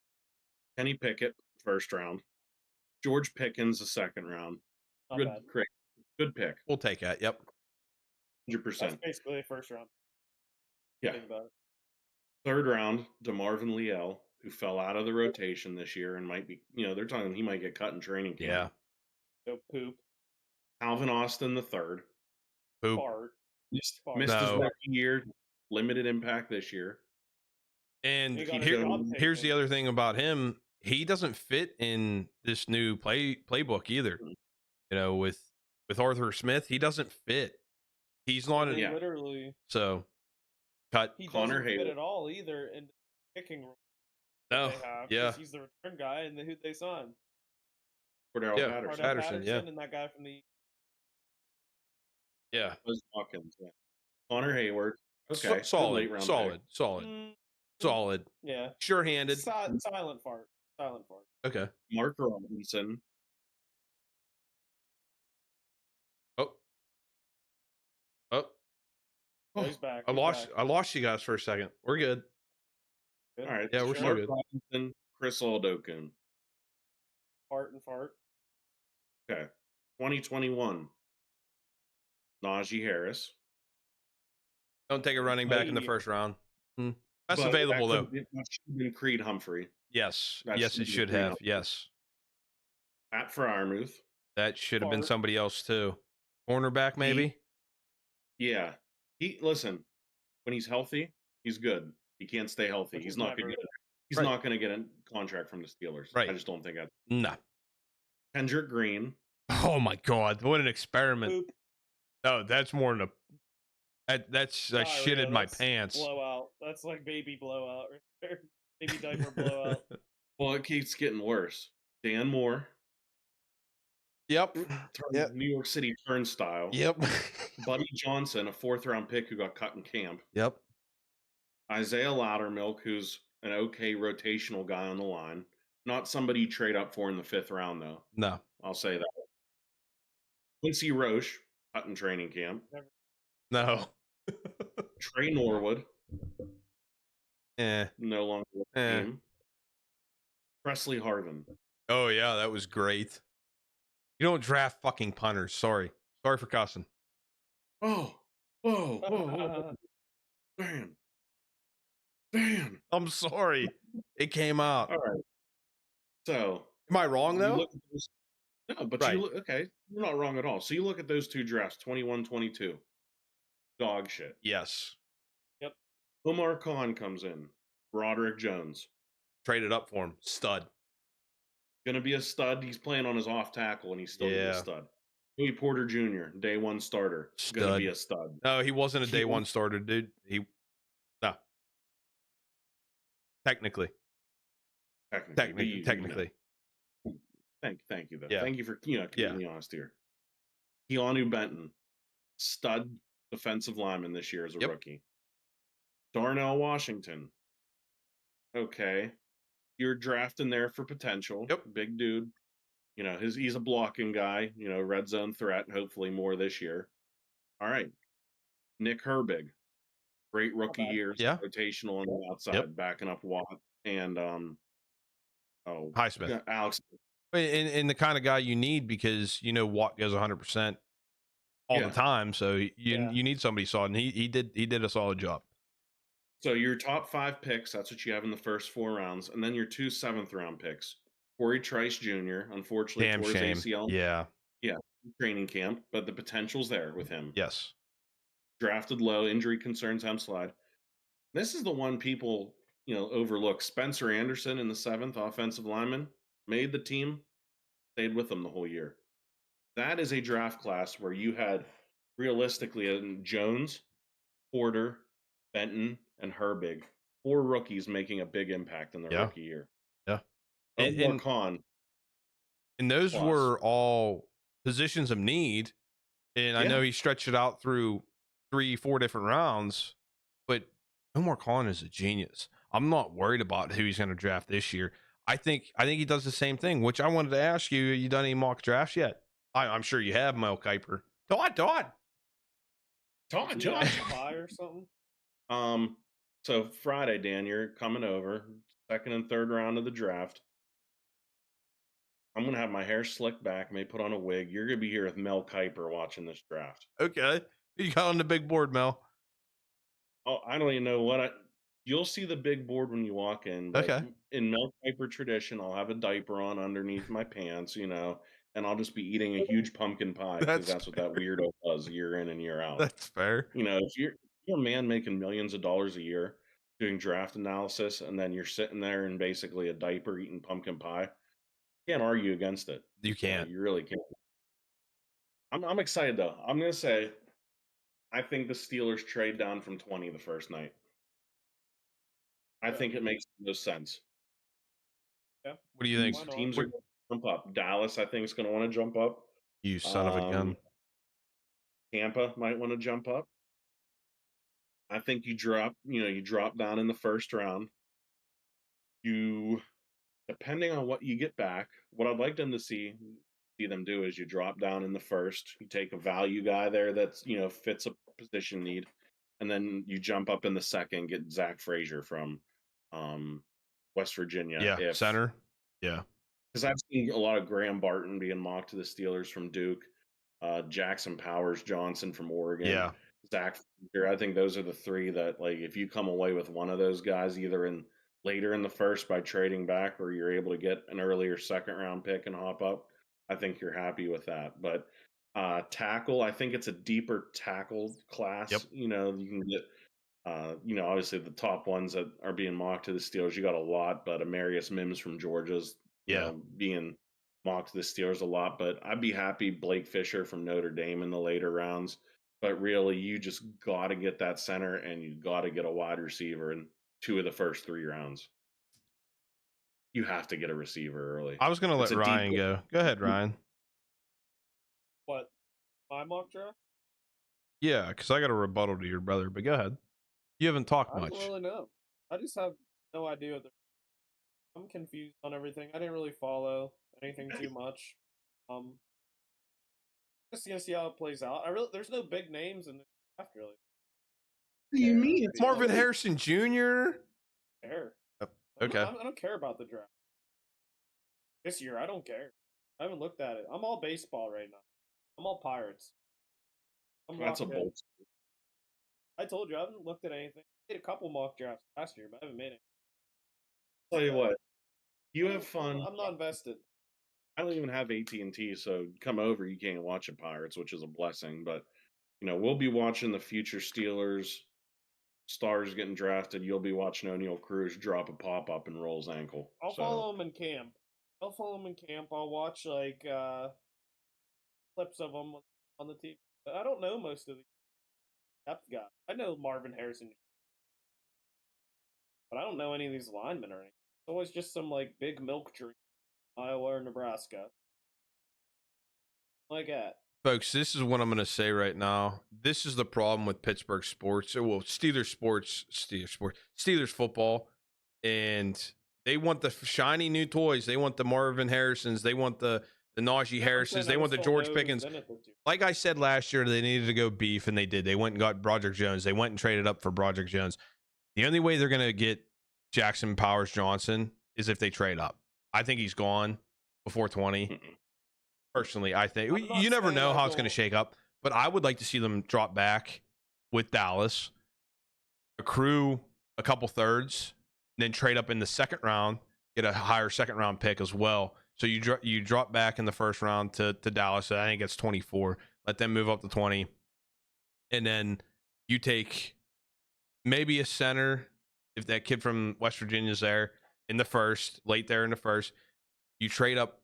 Kenny Pickett, first round. George Pickens, the second round. Good pick. We'll take that. Yep. 100%. That's basically a first round. Yeah. Third round, DeMarvin Leal, who fell out of the rotation this year and might be, they're talking he might get cut in training camp. Yeah. So poop. Calvin Austin, the third. Poop. Missed his rookie year. Limited impact this year. And here's the other thing about him. He doesn't fit in this new playbook either. With Arthur Smith, he doesn't fit. He's not literally. So cut. He doesn't fit at all either in the picking role. No. Yeah. He's the return guy, and who they signed. Cordell Patterson. Yeah. And that guy from the. Yeah. Hawkins. Yeah. Connor Hayward. Okay. Solid. Yeah. Sure-handed. Silent fart. Okay. Mark Robinson. Oh, he's back. I lost you guys for a second. We're good. All right. Yeah, we're still good. Robinson, Chris Aldokun. Fart. Okay. 2021. Najee Harris. Don't take a running back in the first round. That's available though. That should have been Creed Humphrey. Yes. Yes, it should have. Yes. Pat Freiermuth. That should have been somebody else too. Cornerback maybe. Yeah. Listen, when he's healthy, he's good. He can't stay healthy. He's not going to get a contract from the Steelers. Right. I just don't think that. No. Kendrick Green. Oh my God! What an experiment! Poop. No, that's more than I shitted my pants. Blowout. That's like baby blowout. Baby diaper blowout. Well, it keeps getting worse. Dan Moore. Yep. New York City turnstile. Yep. Buddy Johnson, a 4th-round pick who got cut in camp. Yep. Isaiah Loudermilk, who's an okay rotational guy on the line. Not somebody you trade up for in the 5th round, though. No. I'll say that. Quincy Roche, cut in training camp. No. Trey Norwood. No longer with the team. Presley Harvin. Oh, yeah, that was great. You don't draft fucking punters. Sorry for cussing. Whoa. Dan. I'm sorry. It came out. All right. So. Am I wrong, though? No, but right. You're not wrong at all. So you look at those two drafts, 21-22. Dog shit. Yes. Yep. Omar Khan comes in. Broderick Jones. Traded up for him. Stud. Gonna be a stud. He's playing on his off tackle, and he's still a stud. Louis Porter Jr., day one starter. Stud. Gonna be a stud. No, he wasn't a day one starter, dude. No. Technically. Technically. Thank you, though. Yeah. Thank you for keeping me honest here. Keanu Benton, stud defensive lineman this year as a rookie. Darnell Washington. Okay. You're drafting there for potential. Big dude. He's a blocking guy, red zone threat, hopefully more this year. All right. Nick Herbig. Great rookie years, rotational on the outside, backing up Watt and Highsmith. Alex. And the kind of guy you need because Watt goes 100% all the time, so you need somebody solid, and he did a solid job. So your top 5 picks, that's what you have in the first 4 rounds, and then your 2 7th-round picks. Corey Trice Jr. unfortunately tore his ACL. Yeah, training camp, but the potential's there with him. Yes. Drafted low, injury concerns him slide. This is the one people overlook. Spencer Anderson in the 7th, offensive lineman, made the team, stayed with them the whole year. That is a draft class where you had realistically Jones, Porter, Benton, and Herbig, 4 rookies making a big impact in their rookie year. Yeah. And Khan. And those were all positions of need. And I know he stretched it out through 3-4 different rounds, but Omar Khan is a genius. I'm not worried about who he's going to draft this year. I think he does the same thing, which I wanted to ask you. You done any mock drafts yet? I'm sure you have, Mel Kiper. Todd. Or something? So Friday, Dan, you're coming over, 2nd and 3rd round of the draft. I'm gonna have my hair slicked back, may put on a wig. You're gonna be here with Mel Kiper watching this draft. Okay, you got on the big board, Mel. Oh, I don't even know you'll see the big board when you walk in. But in Mel Kiper tradition, I'll have a diaper on underneath my pants, and I'll just be eating a huge pumpkin pie because that's what that weirdo does year in and year out. That's fair. If you're a man making millions of dollars a year doing draft analysis, and then you're sitting there in basically a diaper eating pumpkin pie, you can't argue against it. You can't. You really can't. I'm excited though. I'm gonna say, I think the Steelers trade down from 20 the first night. I think it makes no sense. Yeah. What do you think? Teams are going to jump up. Dallas, I think, is going to want to jump up. You son of a gun. Tampa might want to jump up. I think you drop down in the first round. Depending on what you get back, what I'd like them to see them do is you drop down in the first. You take a value guy there that's fits a position need, and then you jump up in the second, get Zach Frazier from West Virginia. Yeah, center. Yeah. Because I've seen a lot of Graham Barton being mocked to the Steelers from Duke, Jackson Powers Johnson from Oregon, Zach Frazier. I think those are the 3 that, if you come away with one of those guys, either later in the first by trading back, or you're able to get an earlier 2nd-round pick and hop up, I think you're happy with that. But tackle, I think it's a deeper tackle class. You can get. Obviously the top ones that are being mocked to the Steelers, you got a lot, but Amarius Mims from Georgia's being mocked to the Steelers a lot. But I'd be happy Blake Fisher from Notre Dame in the later rounds. But really, you just got to get that center, and you got to get a wide receiver in 2 of the first 3 rounds. You have to get a receiver early. I was going to let Ryan go. Go ahead, Ryan. What? My mock draft? Yeah, because I got a rebuttal to your brother, but go ahead. You haven't talked much. I don't really know. I just have no idea what I'm confused on everything. I didn't really follow anything too much. Just gonna see how it plays out. There's no big names in the draft really. What do you mean? It's Marvin Harrison Jr. Care. Okay. I don't care about the draft this year. I don't care. I haven't looked at it. I'm all baseball right now. I'm all Pirates. That's a bold. I told you I haven't looked at anything. I made a couple mock drafts last year, but I haven't made it. Tell you what, you have fun. I'm not invested. I don't even have AT&T, so come over. You can't watch the Pirates, which is a blessing. But we'll be watching the future Steelers stars getting drafted. You'll be watching O'Neal Cruz drop a pop up and roll his ankle. I'll follow him in camp. I'll watch clips of him on the TV. But I don't know most of the depth guys. I know Marvin Harrison, but I don't know any of these linemen or anything. always just some like big milk drink, Iowa or Nebraska. Like that. Folks, this is what I'm going to say right now. This is the problem with Pittsburgh sports. Well, Steelers football, and they want the shiny new toys. They want the Marvin Harrisons. They want the Najee Harrisons. They want the George Pickens. Like I said last year, they needed to go beef, and they did. They went and got Broderick Jones. They went and traded up for Broderick Jones. The only way they're going to get Jackson Powers Johnson is if they trade up. I think he's gone before 20. Personally, I think you never know how it's going to shake up, but I would like to see them drop back with Dallas, accrue a couple thirds, and then trade up in the second round, get a higher second round pick as well. So you drop back in the first round to Dallas. I think it's 24. Let them move up to 20, and then you take maybe a center if that kid from West Virginia's there in the first, late there in the first. You trade up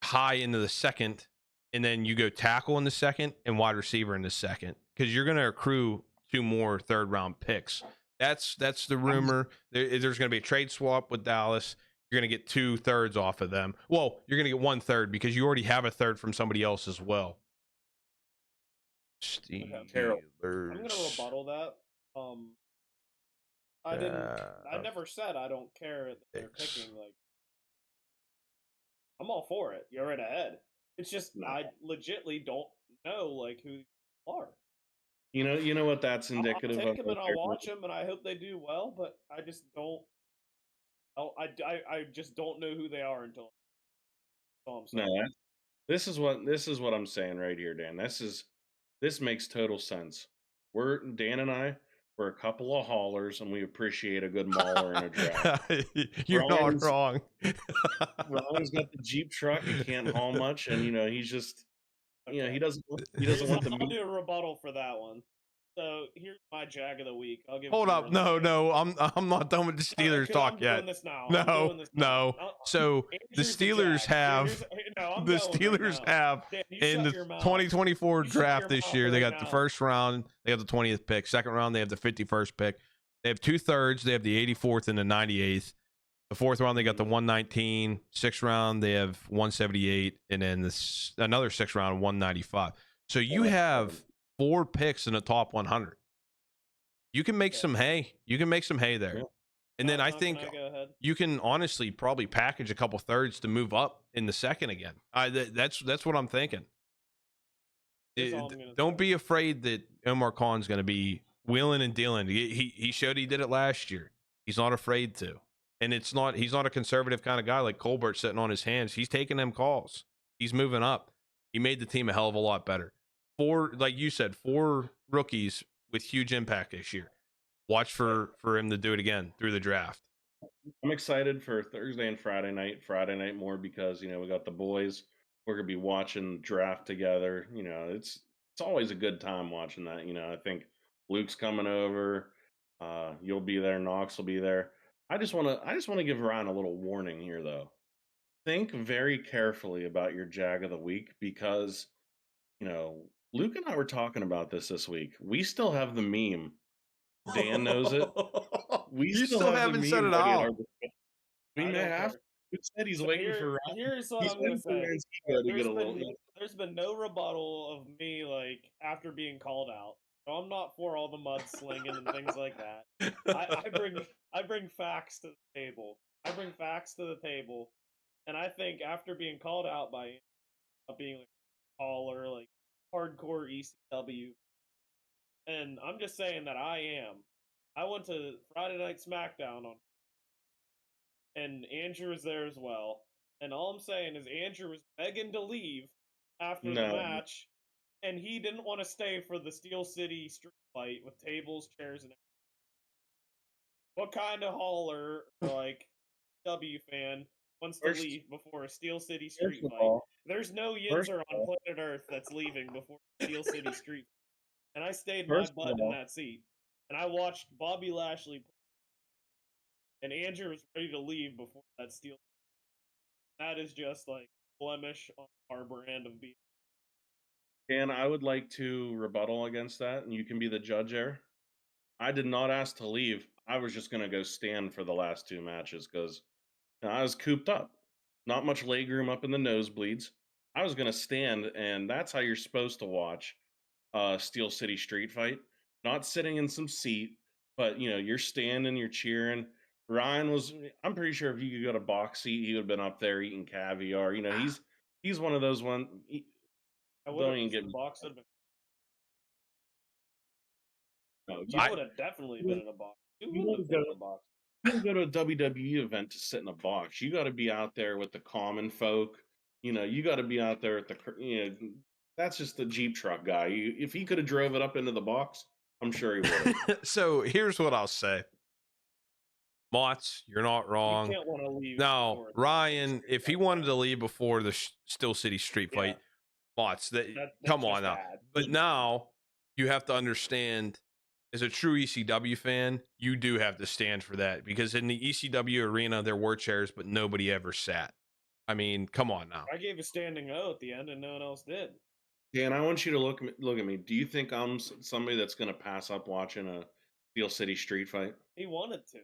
high into the second, and then you go tackle in the second and wide receiver in the second, because you're going to accrue 2 more third round picks. That's the rumor. There's going to be a trade swap with Dallas. You're going to get 2 thirds off of them. Well, you're going to get 1 third because you already have a third from somebody else as well. Steelers. I'm going to rebuttal that. I never said I don't care that they're picking. Like, I'm all for it. You're right ahead. It's just I legitly don't know like who you are. You know what that's indicative I'll take of. them and I'll watch them and I hope they do well, but I just don't. I just don't know who they are until. No, this is what I'm saying right here, Dan. This makes total sense. Dan and I. We're a couple of haulers, and we appreciate a good mauler and a draft. You're not wrong. Ron's got the Jeep truck. He can't haul much, and he's just, he doesn't want the. I'll do a rebuttal for that one. So here's my jag of the week. I'll give. Hold up, no, I'm not done with the Steelers talk yet. Doing this now. No. So the Steelers have in the 2024 draft this year. They got the first round. They have the 20th pick. Second round, they have the 51st pick. They have 2 thirds. They have the 84th and the 98th. The 4th round, they got the 119. 6th round, they have 178, and then another 6th round, 195. So you have 4 picks in the top 100. You can make some hay. You can make some hay there. Yeah. And then I think you can honestly probably package a couple thirds to move up in the second again. That's what I'm thinking. Don't be afraid that Omar Khan's going to be wheeling and dealing. He showed he did it last year. He's not afraid to. And he's not a conservative kind of guy like Colbert sitting on his hands. He's taking them calls. He's moving up. He made the team a hell of a lot better. 4, like you said, 4 rookies with huge impact this year. Watch for him to do it again through the draft. I'm excited for Thursday and Friday night. Friday night more because we got the boys. We're gonna be watching draft together. It's always a good time watching that. I think Luke's coming over. You'll be there. Knox will be there. I just want to give Ryan a little warning here, though. Think very carefully about your jag of the week because, Luke and I were talking about this week. We still have the meme. Dan knows it. You still haven't set it out. We may have. Luke said he's waiting for Ryan. Here's what I'm going to say. There's been no rebuttal of me, like, after being called out. So I'm not for all the mud slinging and things like that. I bring facts to the table. And I think after being called out by being like a caller, like hardcore ECW, and I'm just saying that I went to Friday Night SmackDown and Andrew was there as well. And all I'm saying is Andrew was begging to leave after the match, and he didn't want to stay for the Steel City street fight with tables, chairs, and everything. What kind of hauler, like, W fan wants to leave before a Steel City street fight? There's no Youngzer on planet Earth that's leaving before Steel City street fight. And I stayed my butt in that seat. And I watched Bobby Lashley, and Andrew was ready to leave before that Steel. That is just like blemish on our brand of being. And I would like to rebuttal against that, and you can be the judge there. I did not ask to leave. I was just gonna go stand for the last 2 matches because I was cooped up. Not much leg room up in the nosebleeds. I was gonna stand, and that's how you're supposed to watch Steel City Street Fight. Not sitting in some seat, but you're standing, you're cheering. Ryan was. I'm pretty sure if you could go to box seat, he would have been up there eating caviar. He's one of those one. I would Don't have even get the me. box. Would have been, No, I would have definitely been in a box. You you would want have to been go. in a box. You don't go to a WWE event to sit in a box. You got to be out there with the common folk. You got to be out there at that's just the Jeep truck guy. If he could have drove it up into the box, I'm sure he would have. So here's what I'll say. Motts, you're not wrong. You can't want to leave. No, Ryan, if he wanted to leave before the Steel City Street Yeah. Fight, Motts, that's come on just now. bad. But now you have to understand, as a true ECW fan, you do have to stand for that, because in the ECW arena there were chairs, but nobody ever sat. I mean, come on now. I gave a standing O at the end, and no one else did. Dan, I want you to look at me. Do you think I'm somebody that's going to pass up watching a Steel City Street Fight? He wanted to.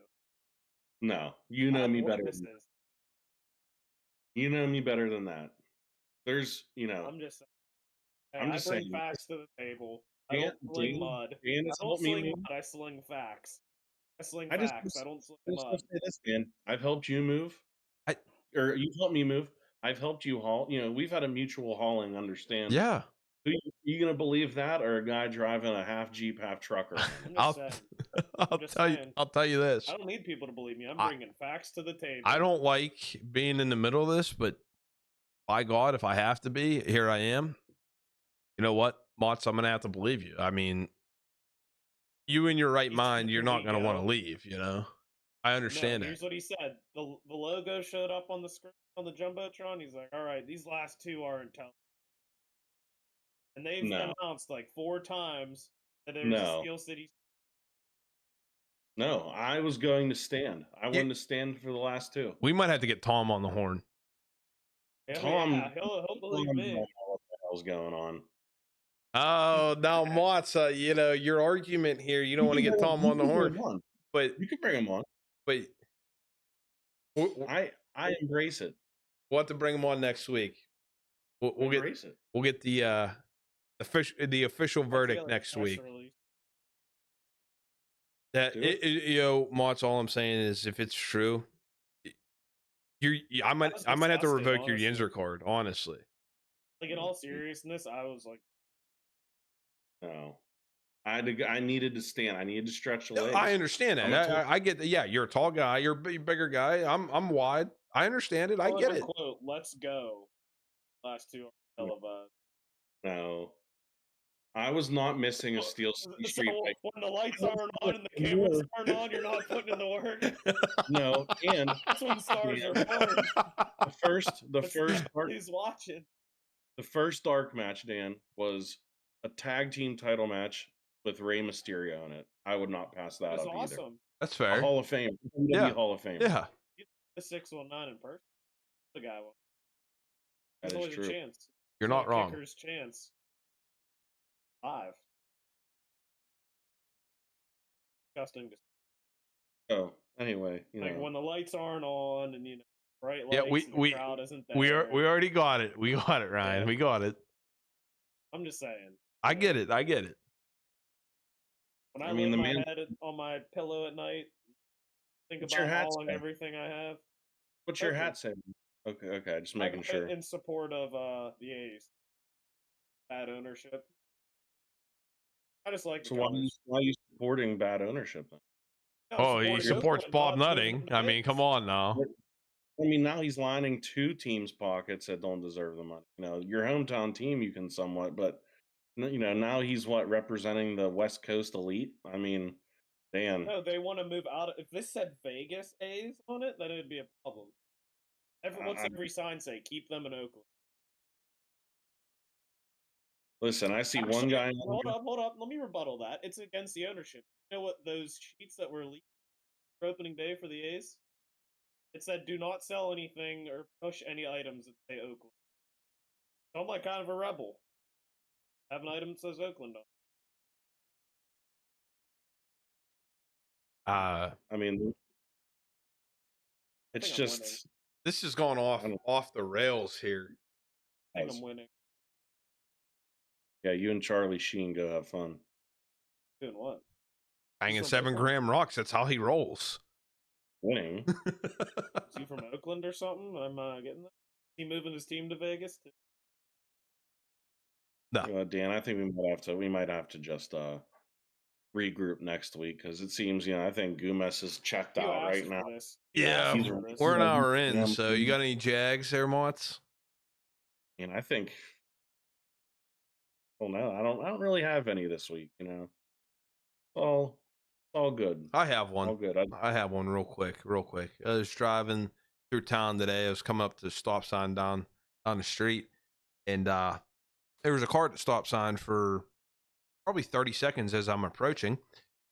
No, you know me better. Witnesses. You know me better than that. There's, I'm just saying. Hey, I'm just I bring saying. facts to the table. I don't sling mud. Dan, I don't sling mud. I sling facts. I sling facts. I don't sling mud. Say this, Dan. I've helped you move. Or you've helped me move. I've helped you haul. We've had a mutual hauling understanding. Yeah. Are you gonna believe that, or a guy driving a half Jeep, half trucker? I'm just saying. I'll tell you this. I don't need people to believe me. I'm bringing facts to the table. I don't like being in the middle of this, but by God, if I have to be, here I am. You know what, Motts, I'm gonna have to believe you. I mean, you in your right mind, you're not gonna want to leave. I understand Here's what he said. The logo showed up on the screen on the jumbotron. He's like, "All right, these last two are intelligent," and they've announced like 4 times that there's a Steel City. No, I was going to stand. I wanted to stand for the last 2. We might have to get Tom on the horn. Tom, he'll believe me. What the hell's going on? Oh, now Motts, your argument here, you don't want to get Tom on the horn, but you can bring him on. But I embrace it. We'll have to bring him on next week. We'll get the official verdict next week. Motts, all I'm saying is, if it's true, I might have to revoke your Yinzer card, honestly. Like, in all seriousness, I was like, no. I needed to stand. I needed to stretch the legs. I understand that. I get that. Yeah, you're a tall guy. You're a bigger guy. I'm wide. I understand it. I get it. Quote, let's go. Last 2 are televised. No. I was not missing a Steel City Street Fight. When the lights aren't on and the cameras aren't on, you're not putting in the work. No, and that's when stars are born. The first dark, he's watching. The first dark match, Dan, was a tag team title match with Rey Mysterio in it. I would not pass that up awesome. either. That's fair. A Hall of Fame. Yeah. Hall of Fame. Yeah. The 619 in person. The guy will. That is true. A chance. You're not wrong. Kicker's chance. 5. Disgusting. Oh, anyway, when the lights aren't on and bright lights, yeah, the crowd isn't there. We already got it. We got it, Ryan. Yeah. We got it. I'm just saying. I get it. When I lay my head on my pillow at night, think about hauling everything I have. What's your hat saying? Okay, just making sure. In support of the A's. Bad ownership. I just like. So why are you supporting bad ownership then? No, he supports Bob Nutting. I mean, come on now. I mean, now he's lining 2 teams' pockets that don't deserve the money. Your hometown team you can somewhat, but now he's representing the West Coast elite. I mean, Dan. No, they want to move out. If this said Vegas A's on it, then it'd be a problem. What's every sign say? Keep them in Oakland. Listen, I see one guy. Hold up. Let me rebuttal that. It's against the ownership. You know what? Those sheets that were leaked for opening day for the A's? It said, do not sell anything or push any items that say Oakland. So I'm like kind of a rebel. I have an item that says Oakland on it. Uh, I mean, I it's think I'm winning. just this is going off the rails here. I think I'm winning. yeah. You and Charlie Sheen go have fun. Doing what? Banging from 7 Oakland? gram rocks. That's how he rolls. Winning. Is he from Oakland or something? I'm getting that. He moving his team to Vegas? No. Dan, I think we might have to just regroup next week because it seems I think Gumas is checked You out asked right now. for this. Yeah, He's- we're an he's- hour in. yeah, So you got any Jags there, Motts? And I think, well, no, I don't really have any this week. All good. I have one. All good. I have one real quick. I was driving through town today. I was coming up to the stop sign down the street, and there was a car at the stop sign for probably 30 seconds as I'm approaching,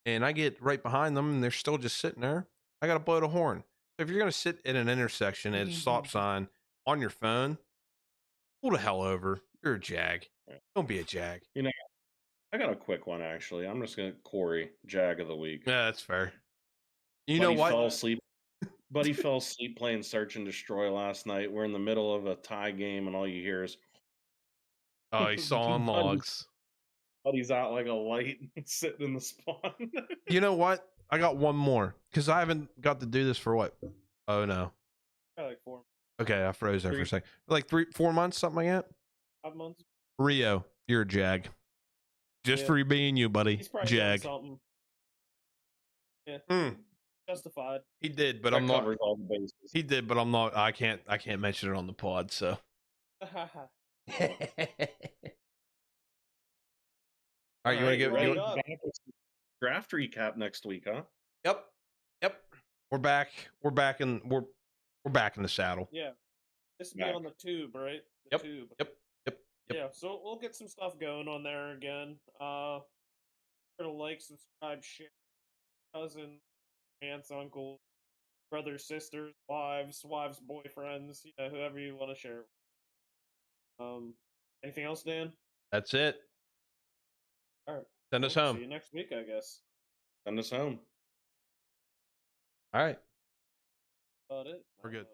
and I get right behind them, and they're still just sitting there. I got to blow the horn. So if you're going to sit at an intersection at a stop sign on your phone, pull the hell over. You're a jag. Don't be a jag. I got a quick one actually. I'm just gonna Corey Jag of the week. Yeah, that's fair. You Buddy know what? Fell asleep. Buddy fell asleep playing Search and Destroy last night. We're in the middle of a tie game, and all you hear is, Oh, he saw on logs. Buddy's out like a light, sitting in the spawn. You know what? I got one more because I haven't got to do this for what? Oh no. Probably like 4 Okay, I froze there for a second. Like 3-4 months, something like that. 5 months. Rio, you're a jag. Just Yeah. for being you, buddy. He's probably doing Jag. something. Yeah. Mm, Justified. he did, but That I'm not. covers all the bases. He did, but I'm not. I can't mention it on the pod. So. All right, you want to get? right You, up. Draft recap next week, huh? Yep. We're back. We're back in the saddle. Yeah. This will be Back. on the tube, right? The Yep. tube. Yep. Yeah, so we'll get some stuff going on there again. Sure to like, subscribe, share, cousin, aunts, uncles, brothers, sisters, wives, boyfriends, whoever you want to share. Anything else, Dan? That's it. All right. Send us See home. you next week, I guess. Send us home. All right. About it. We're good.